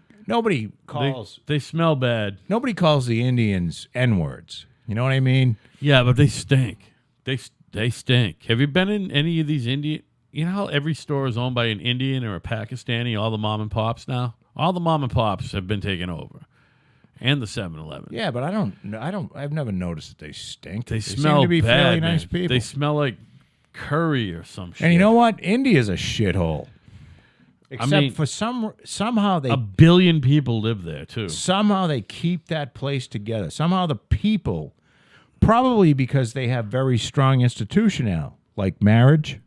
calls They smell bad. nobody calls the Indians N-words. You know what I mean? Yeah, but they stink. They stink. Have you been in any of these Indian? You know how every store is owned by an Indian or a Pakistani? All the mom and pops now. All the mom and pops have been taken over, and the 7-Eleven. Yeah, but I've never noticed that they stink. They seem smell to be bad, fairly man. nice people. They smell like curry or some shit. And you know what? India's a shithole. Except mean, for somehow they a billion people live there too. somehow they keep that place together. Somehow the people, probably because they have very strong institution now, like marriage,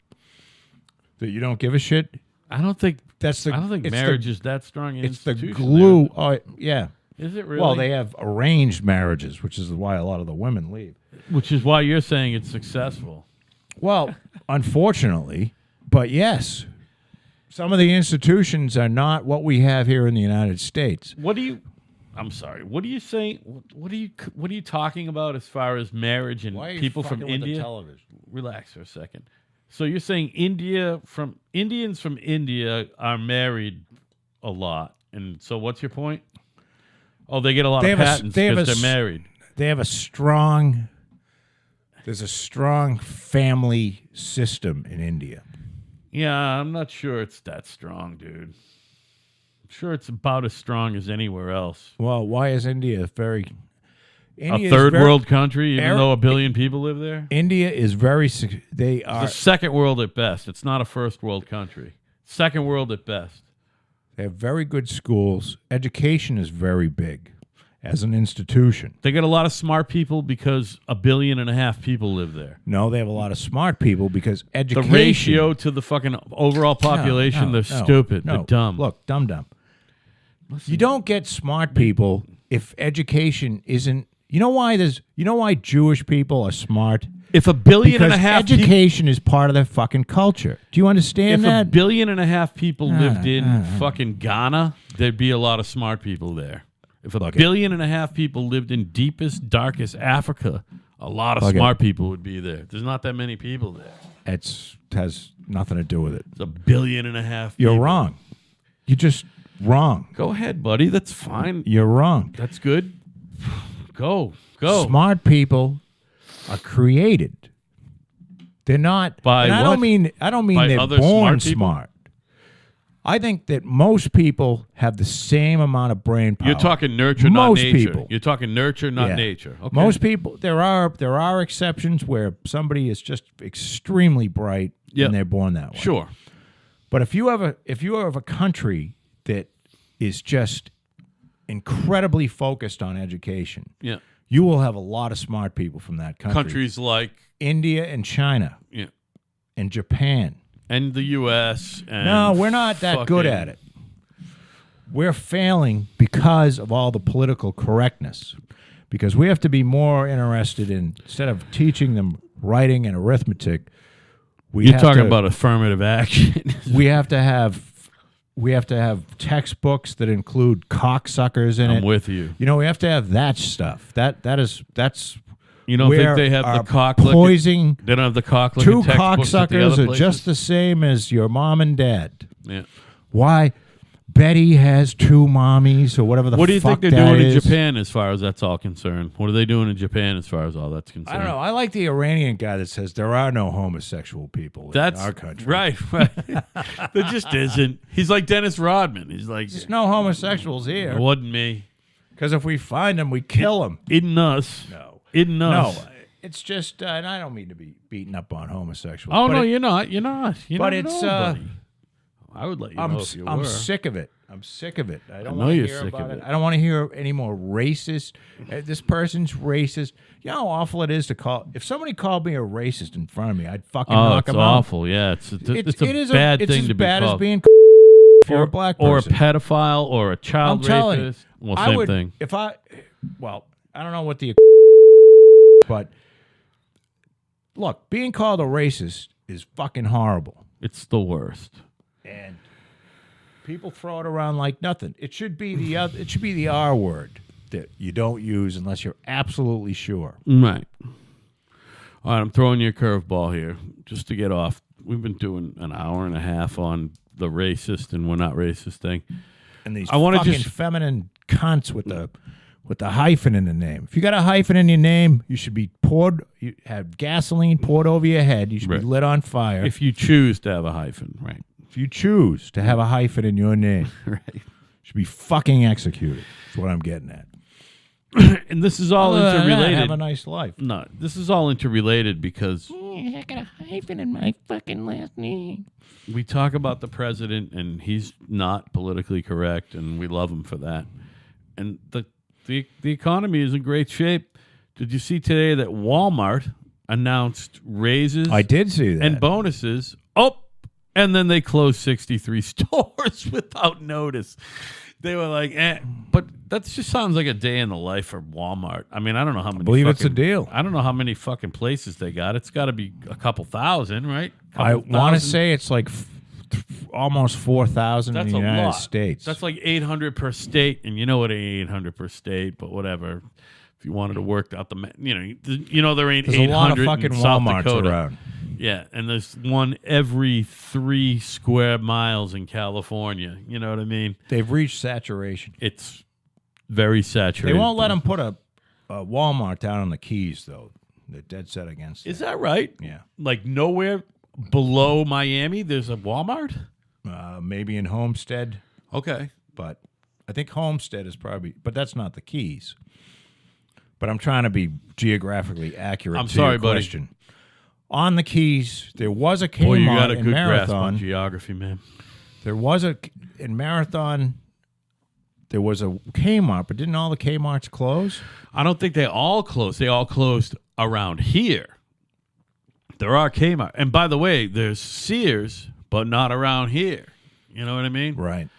that you don't give a shit. I don't think It's marriage is that strong. An It's the institution glue. there. Oh, yeah. Is it really? Well, they have arranged marriages, which is why a lot of the women leave. Which is why you're saying it's successful. Well, unfortunately, but yes, some of the institutions are not what we have here in the United States. I'm sorry. What are you saying? What are you talking about as far as marriage and people from India? television? Relax for a second. So you're saying Indians from India are married a lot, and so what's your point? Oh, they get a lot of patents because they're married. They have there's a strong family system in India. Yeah, I'm not sure it's that strong, dude. I'm sure it's about as strong as anywhere else. Well, why is India A India third world country, even though a billion people live there? India is they are It's a second world at best. It's not a first world country. Second world at best. they have very good schools. Education is very big as an institution. They got a lot of smart people because 1.5 billion people live there. No, they have a lot of smart people because The education. ratio to the fucking overall population, they're stupid. They're dumb. Look, dumb. You don't get smart people if education isn't. You know why Jewish people are smart? If 1.5 billion Because education is part of their fucking culture. Do you understand if that? 1.5 billion people lived in fucking Ghana, there'd be a lot of smart people there. If 1.5 billion people lived in deepest, darkest Africa, a lot of smart people would be there. There's not that many people there. It has nothing to do with it. It's 1.5 billion people. You're wrong. You're just wrong. Go ahead, buddy. That's fine. You're wrong. That's good. Go. Smart people are created They're not. By and I what? don't mean By they're other born smart people? smart. I think that most people have the same amount of brain power. You're talking nurture, most not nature. people. You're talking nurture, not Yeah. nature. Okay. Most people. There are exceptions where somebody is just extremely bright Yep. and they're born that way. Sure. But if you have a country that is just incredibly focused on education, Yeah. you will have a lot of smart people from that country. Countries like India and China yeah, and Japan. and the U.S. And No, we're not that good fucking- at it. We're failing because of all the political correctness. Because we have to be more interested in, instead of teaching them writing and arithmetic, You're talking about affirmative action. we have to have textbooks that include cocksuckers in I'm it. with you. We have to have that stuff. That's You don't where think they have our the cock-licking? poisoning. They don't have the cock Two textbooks at the other cocksuckers are places? just the same as your mom and dad. Yeah. Why? Betty has two mommies, or whatever the fuck What do you think they're that doing in is. Japan as far as that's all concerned? What are they doing in Japan as far as all that's concerned? I don't know. I like the Iranian guy that says there are no homosexual people That's in our country. right. There just isn't. He's like Dennis Rodman. He's like, There's no homosexuals it here. wasn't me. Because if we find them, we kill them. Isn't us. No. Isn't us. No. It's just, and I don't mean to be beating up on homosexuals. Oh, but no, it- you're not. You're not. You but don't it's, know, buddy. I would let you know if you I'm were. sick of it. I'm sick of it. I don't know want to you're hear sick about of it. it. I don't want to hear any more racist. This person's racist. You know how awful it is to call. If somebody called me a racist in front of me, I'd fucking Oh, knock it's him out. awful. Yeah, it's a bad It's thing as to be bad called. as being if you're a black or a person. pedophile or a child I'm telling you, rapist. Well, I same would, thing. If I don't know what the, but look, being called a racist is fucking horrible. It's the worst. And people throw it around like nothing. It should be the R word that you don't use unless you're absolutely sure. Right. All right, I'm throwing you a curveball here just to get off. We've been doing an hour and a half on the racist and we're not racist thing. And these I wanna fucking just- feminine cunts with the hyphen in the name. If you got a hyphen in your name, you should be you have gasoline poured over your head. You should Right. be lit on fire. If you choose to have a hyphen, right? If you choose to have a hyphen in your name, Right. you should be fucking executed. That's what I'm getting at. And this is all Other than that, interrelated. have a nice life. No, this is all interrelated because I got a hyphen in my fucking last name. we talk about the president and he's not politically correct and we love him for that. And the economy is in great shape. Did you see today that Wal-Mart announced raises I did see that. and bonuses? Oh, and then they closed 63 stores without notice. They were like, but that just sounds like a day in the life for Walmart. I mean, I don't know how many. I believe it's a deal. I don't know how many fucking places they got. It's got to be a couple thousand, right? I want to say it's like almost 4,000 in That's the a United lot. States. That's like 800 per state, and you know it ain't 800 per state, but whatever. If you wanted to work out the, there ain't There's a 800 lot of fucking in South Walmarts Dakota. around. Yeah, and there's one every 3 square miles in California. You know what I mean? They've reached saturation. It's very saturated. They won't let them put a Walmart down on the Keys, though. They're dead set against it. Is that right? Yeah. Like nowhere below Miami, there's a Walmart? Maybe in Homestead, Okay. but I think Homestead is probably, but that's not the Keys. But I'm trying to be geographically accurate I'm to sorry, your buddy. question. On the Keys, there was a Boy, you got Kmart a in good grasp on Marathon. geography, man. There was in Marathon. There was a Kmart, but didn't all the Kmarts close? I don't think they all closed. They all closed around here. There are Kmart. And by the way, there's Sears, but not around here. You know what I mean? Right.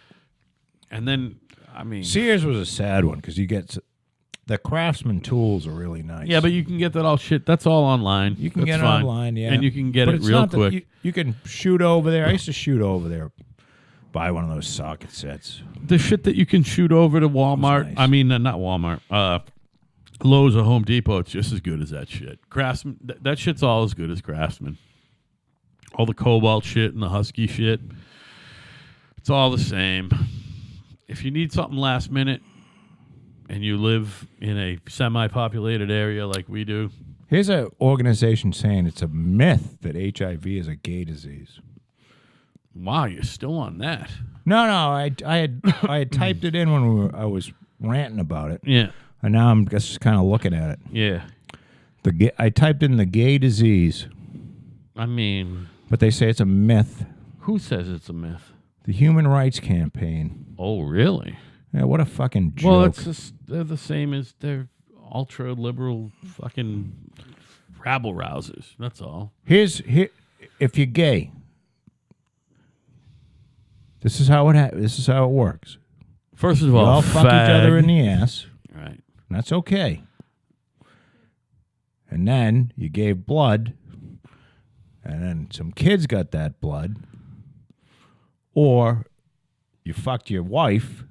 And then, I mean... Sears was a sad one because you get the Craftsman tools are really nice. Yeah, but you can get that all shit. That's all online. you can That's get it fine. online, yeah, And you can get But it it's real not that quick. you can shoot over there. I used to shoot over there, buy one of those socket sets. The shit that you can shoot over to Walmart, nice. I mean, not Walmart, Lowe's or Home Depot, it's just as good as that shit. Craftsman, that shit's all as good as Craftsman. All the Cobalt shit and the Husky shit, it's all the same. If you need something last minute and you live in a semi-populated area like we do, Here's an organization saying it's a myth that HIV is a gay disease. Wow, you're still on that. No, I had typed it in when I was ranting about it. Yeah. And now I'm just kind of looking at it. Yeah. I typed in the gay disease, I mean, but they say it's a myth. who says it's a myth? The Human Rights Campaign. Oh, really? Yeah, what a fucking joke. Well, they're the same as they're ultra-liberal fucking rabble-rousers. That's all. If you're gay, this is how it works. First of You all, all fuck each other in the ass. Right. And that's okay. And then you gave blood, and then some kids got that blood, or you fucked your wife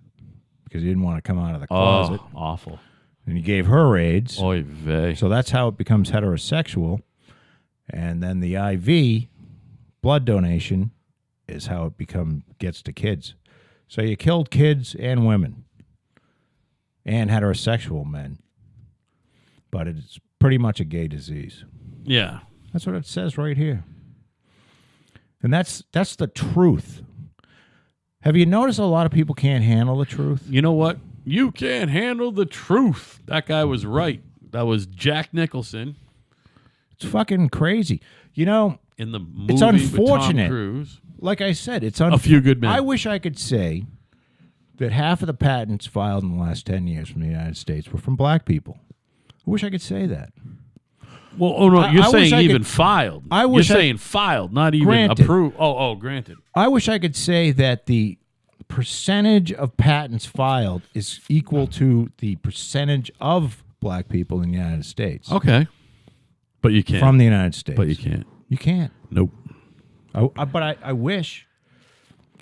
because you didn't want to come out of the closet, Awful. and you gave her AIDS. Oy vey. So that's how it becomes heterosexual. And then the IV blood donation is how it gets to kids. So you killed kids and women and heterosexual men. But it's pretty much a gay disease. Yeah. That's what it says right here. And that's the truth. Have you noticed a lot of people can't handle the truth? You know what? You can't handle the truth. That guy was right. That was Jack Nicholson It's fucking crazy. You know, in the movie it's unfortunate. with Tom Cruise. Like I said, it's A Few Good Men. I wish I could say that half of the patents filed in the last 10 years from the United States were from black people. I wish I could say that. Well, oh no, you're I saying wish I even could- filed. I wish you're I- saying filed, not even Granted. approved. Oh, granted. I wish I could say that the percentage of patents filed is equal to the percentage of black people in the United States. Okay. But you can't. From the United States. But you can't. You can't. Nope. But I wish.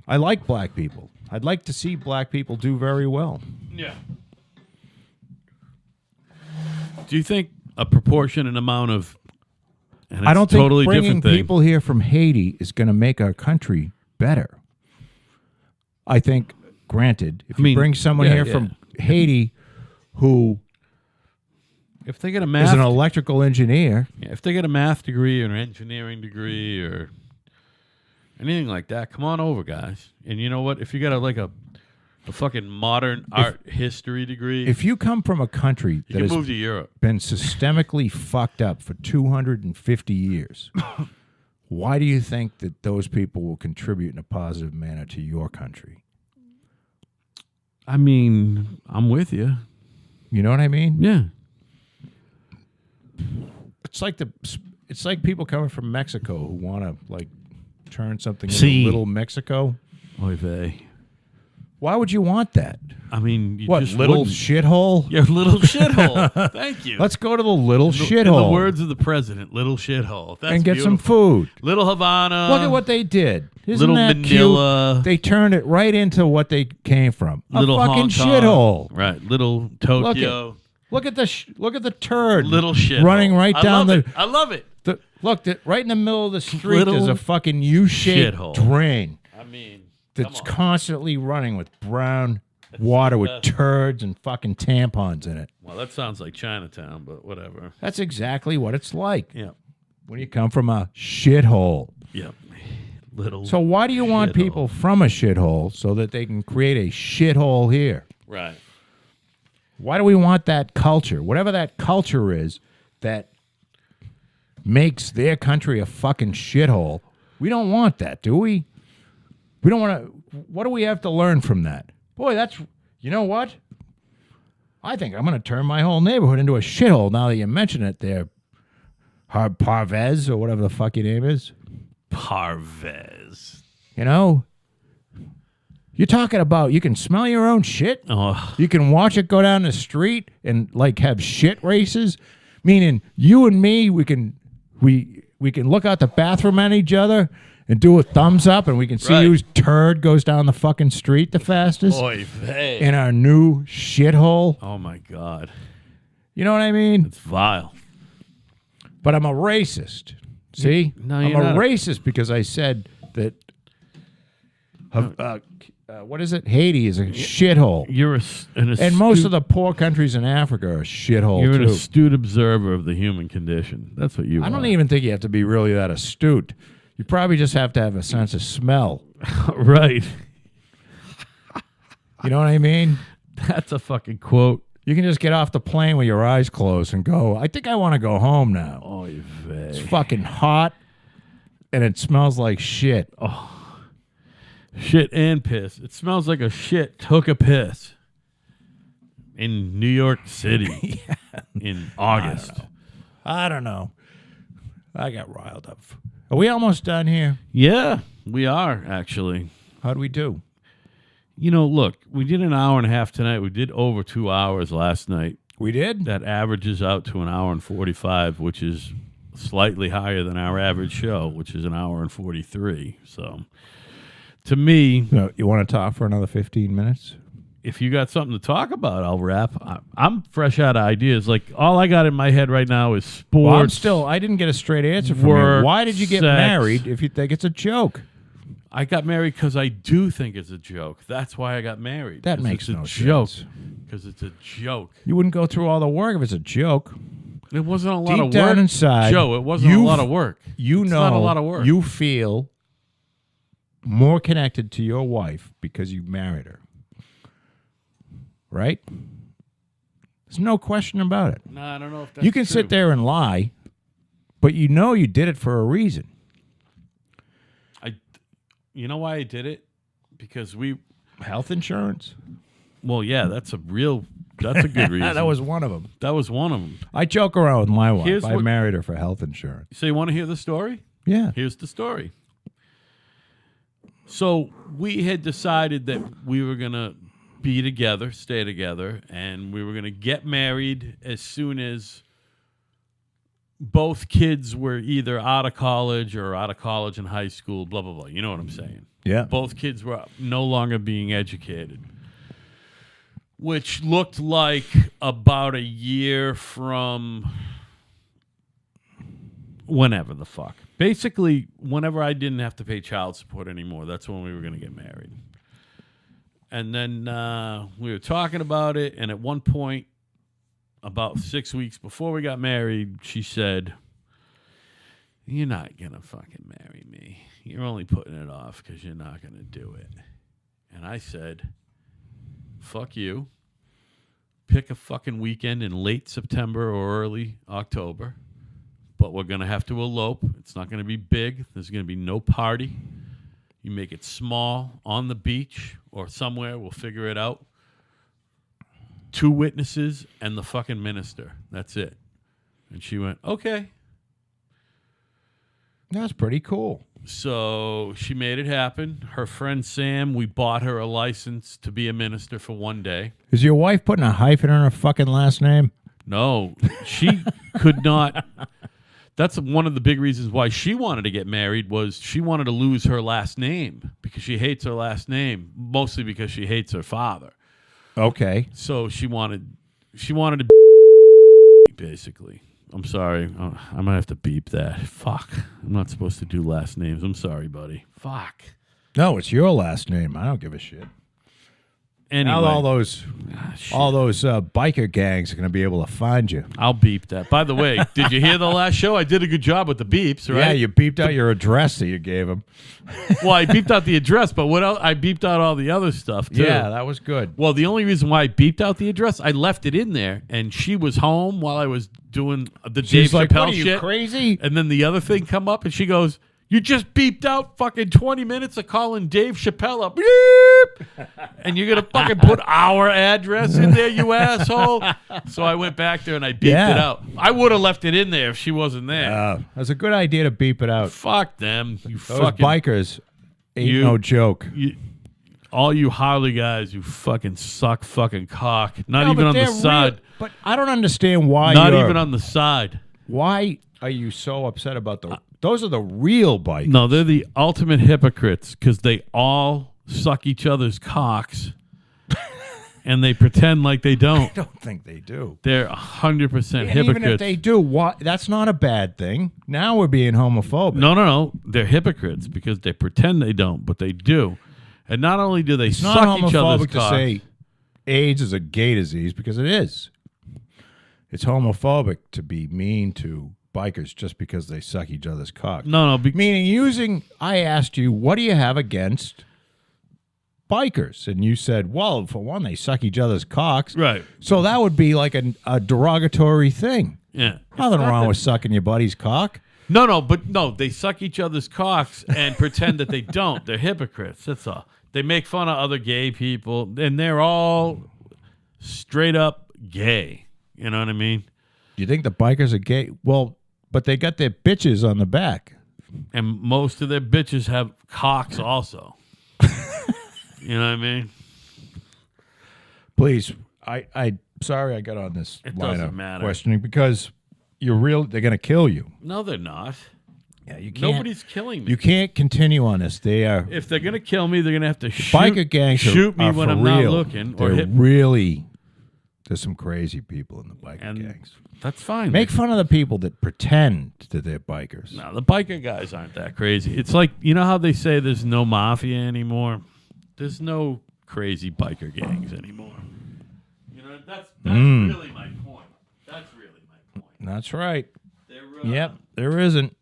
I like black people. I'd like to see black people do very well. Yeah. Do you think a proportionate amount of... And I don't it's a totally think bringing different thing. people here from Haiti is going to make our country better. I think, granted, if you bring someone here from Haiti who If they get a is math... an electrical engineer, if they get a math degree or an engineering degree or anything like that, come on over, guys. And you know what? If you got a fucking modern art history degree, if you come from a country you that can has move to Europe. been systemically fucked up for 250 years, why do you think that those people will contribute in a positive manner to your country? I mean, I'm with you. You know what I mean? Yeah. It's like people coming from Mexico who want to turn something See. into little Mexico. Oy vey. Why would you want that? I mean, you What, just little wouldn't. shithole? Yeah, little shithole. Thank you. Let's go to the little In shithole the words of the president, little shithole. That's and get some beautiful. food. Little Havana. Look at what they did. Isn't little that Manila. cute? They turned it right into what they came from. Little a fucking Hong Kong. shithole. Right. Little Tokyo. Look at the turd. Little shithole. running right down I love it. right in the middle of the street. Little There's a fucking U-shaped shithole. drain I mean, that's come on. constantly running with brown water with best. turds and fucking tampons in it. Well, that sounds like Chinatown, but whatever. That's exactly what it's like Yeah. when you come from a shithole. Yeah. Little. So why do you want shithole. people from a shithole so that they can create a shithole here? Right. Why do we want that culture? Whatever that culture is that makes their country a fucking shithole, we don't want that, do we? We don't want to. What do we have to learn from that? Boy, you know what? I think I'm going to turn my whole neighborhood into a shithole now that you mention it there. Parvez or whatever the fuck your name is. Parvez. You know? You're talking about you can smell your own shit. Oh, You can watch it go down the street and have shit races, meaning you and me, we can look out the bathroom at each other and do a thumbs up, and we can see Right. whose turd goes down the fucking street the fastest oy vey. in our new shithole. Oh, my God. You know what I mean? It's vile. But I'm a racist. See? No, I'm you're a not. racist because I said that what is it? Haiti is a shithole. You're And most of the poor countries in Africa are a shithole, You're an too. astute observer of the human condition. That's what you are. I don't even think you have to be really that astute. You probably just have to have a sense of smell. Right. You know what I mean? That's a fucking quote. You can just get off the plane with your eyes closed and go, I think I want to go home now. Oh, you It's fucking hot, and it smells like shit. Oh. Shit and piss. It smells like a shit took a piss in New York City in August. I don't know. I got riled up. Are we almost done here? Yeah, we are, actually. How'd we do? You know, look, we did an hour and a half tonight. We did over 2 hours last night. We did? That averages out to an hour and 45, which is slightly higher than our average show, which is an hour and 43. So, to me... No, you want to talk for another 15 minutes? If you got something to talk about, I'll wrap. I'm fresh out of ideas. Like, all I got in my head right now is sports. Well, I didn't get a straight answer from work, you. Why did you get sex. married if you think it's a joke? I got married because I do think it's a joke. That's why I got married. That makes no joke. sense. Because it's a joke. You wouldn't go through all the work if it's a joke. It wasn't a lot Deep of work. down inside, Joe, it wasn't a lot of work. You It's know, not a lot of work. You feel more connected to your wife because you married her. Right? There's no question about it. No, I don't know if that's You can true. sit there and lie, but you know you did it for a reason. You know why I did it? Because Health insurance? well, yeah, that's a good reason. That was one of them. That was one of them. I joke around with my wife. Here's I what- married her for health insurance. So you want to hear the story? Yeah. Here's the story. So we had decided that we were going to be together, stay together, and we were going to get married as soon as both kids were either out of college and high school, blah, blah, blah. You know what I'm saying? Yeah. Both kids were no longer being educated, which looked like about a year from whenever the fuck. Basically, whenever I didn't have to pay child support anymore, that's when we were going to get married. And then we were talking about it, and at one point, about 6 weeks before we got married, she said, "You're not going to fucking marry me. You're only putting it off because you're not going to do it." And I said, "Fuck you. Pick a fucking weekend in late September or early October, but we're going to have to elope. It's not going to be big. There's going to be no party. You make it small on the beach or somewhere. We'll figure it out. 2 witnesses and the fucking minister. That's it." And she went, "Okay." That's pretty cool. So she made it happen. Her friend Sam, we bought her a license to be a minister for one day. Is your wife putting a hyphen on her fucking last name? No, she could not. That's one of the big reasons why she wanted to get married, was she wanted to lose her last name because she hates her last name, mostly because she hates her father. Okay. So she wanted to basically. I'm sorry. I might have to beep that. Fuck. I'm not supposed to do last names. I'm sorry, buddy. Fuck. No, it's your last name. I don't give a shit. Anyway. Now all those biker gangs are going to be able to find you. I'll beep that. By the way, did you hear the last show? I did a good job with the beeps, right? Yeah, you beeped out your address that you gave him. Well, I beeped out the address, but what else? I beeped out all the other stuff, too. Yeah, that was good. Well, the only reason why I beeped out the address, I left it in there, and she was home while I was doing the She's Dave like, Chappelle "What are you, shit. crazy?" And then the other thing come up, and she goes, "You just beeped out fucking 20 minutes of calling Dave Chappelle up. Beep! And you're going to fucking put our address in there, you asshole." So I went back there and I beeped it out. I would have left it in there if she wasn't there. That's a good idea to beep it out. Fuck them. You Those fucking bikers ain't no joke. all you Harley guys who fucking suck fucking cock. Not No, even but on the they're side. real- but I don't understand why Not you're... even on the side. Why are you so upset about the... Those are the real bikers. No, they're the ultimate hypocrites because they all suck each other's cocks and they pretend like they don't. I don't think they do. They're 100% And hypocrites. even if they do, why, that's not a bad thing. Now we're being homophobic. No. They're hypocrites because they pretend they don't, but they do. And not only do they It's suck not each other's homophobic to cock, say AIDS is a gay disease because it is. It's homophobic to be mean to bikers just because they suck each other's cock. no, Meaning I asked you, what do you have against bikers? And you said, well, for one, they suck each other's cocks. right. So that would be like a derogatory thing. Yeah. Nothing wrong with sucking your buddy's cock. No, they suck each other's cocks and pretend that they don't. They're hypocrites. That's all. They make fun of other gay people, and they're all straight up gay. You know what I mean? You think the bikers are gay? Well, but they got their bitches on the back. And most of their bitches have cocks also. You know what I mean? Please, I sorry I got on this It line doesn't of matter. questioning because they're going to kill you. No, they're not. Yeah, you can't. Nobody's killing me. You can't continue on this. They are If they're gonna kill me, they're gonna have to shoot biker gangs. shoot me are when for I'm real. not looking, or They're hit. really. There's some crazy people in the biker And gangs. that's fine. Make fun of the people that pretend that they're bikers. No, the biker guys aren't that crazy. It's like, you know how they say there's no mafia anymore? There's no crazy biker gangs anymore. You know, that's really my point. That's really my point. That's right. They're, Yep, there isn't.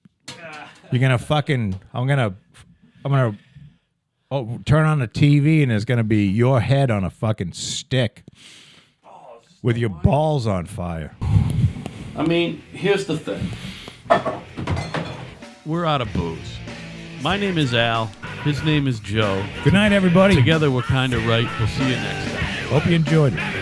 You're gonna fucking. I'm gonna turn on the TV and there's gonna be your head on a fucking stick with your balls on fire. I mean, here's the thing. We're out of booze. My name is Al. His name is Joe. Good night, everybody. Together, we're kind of right. We'll see you next time. Hope you enjoyed it.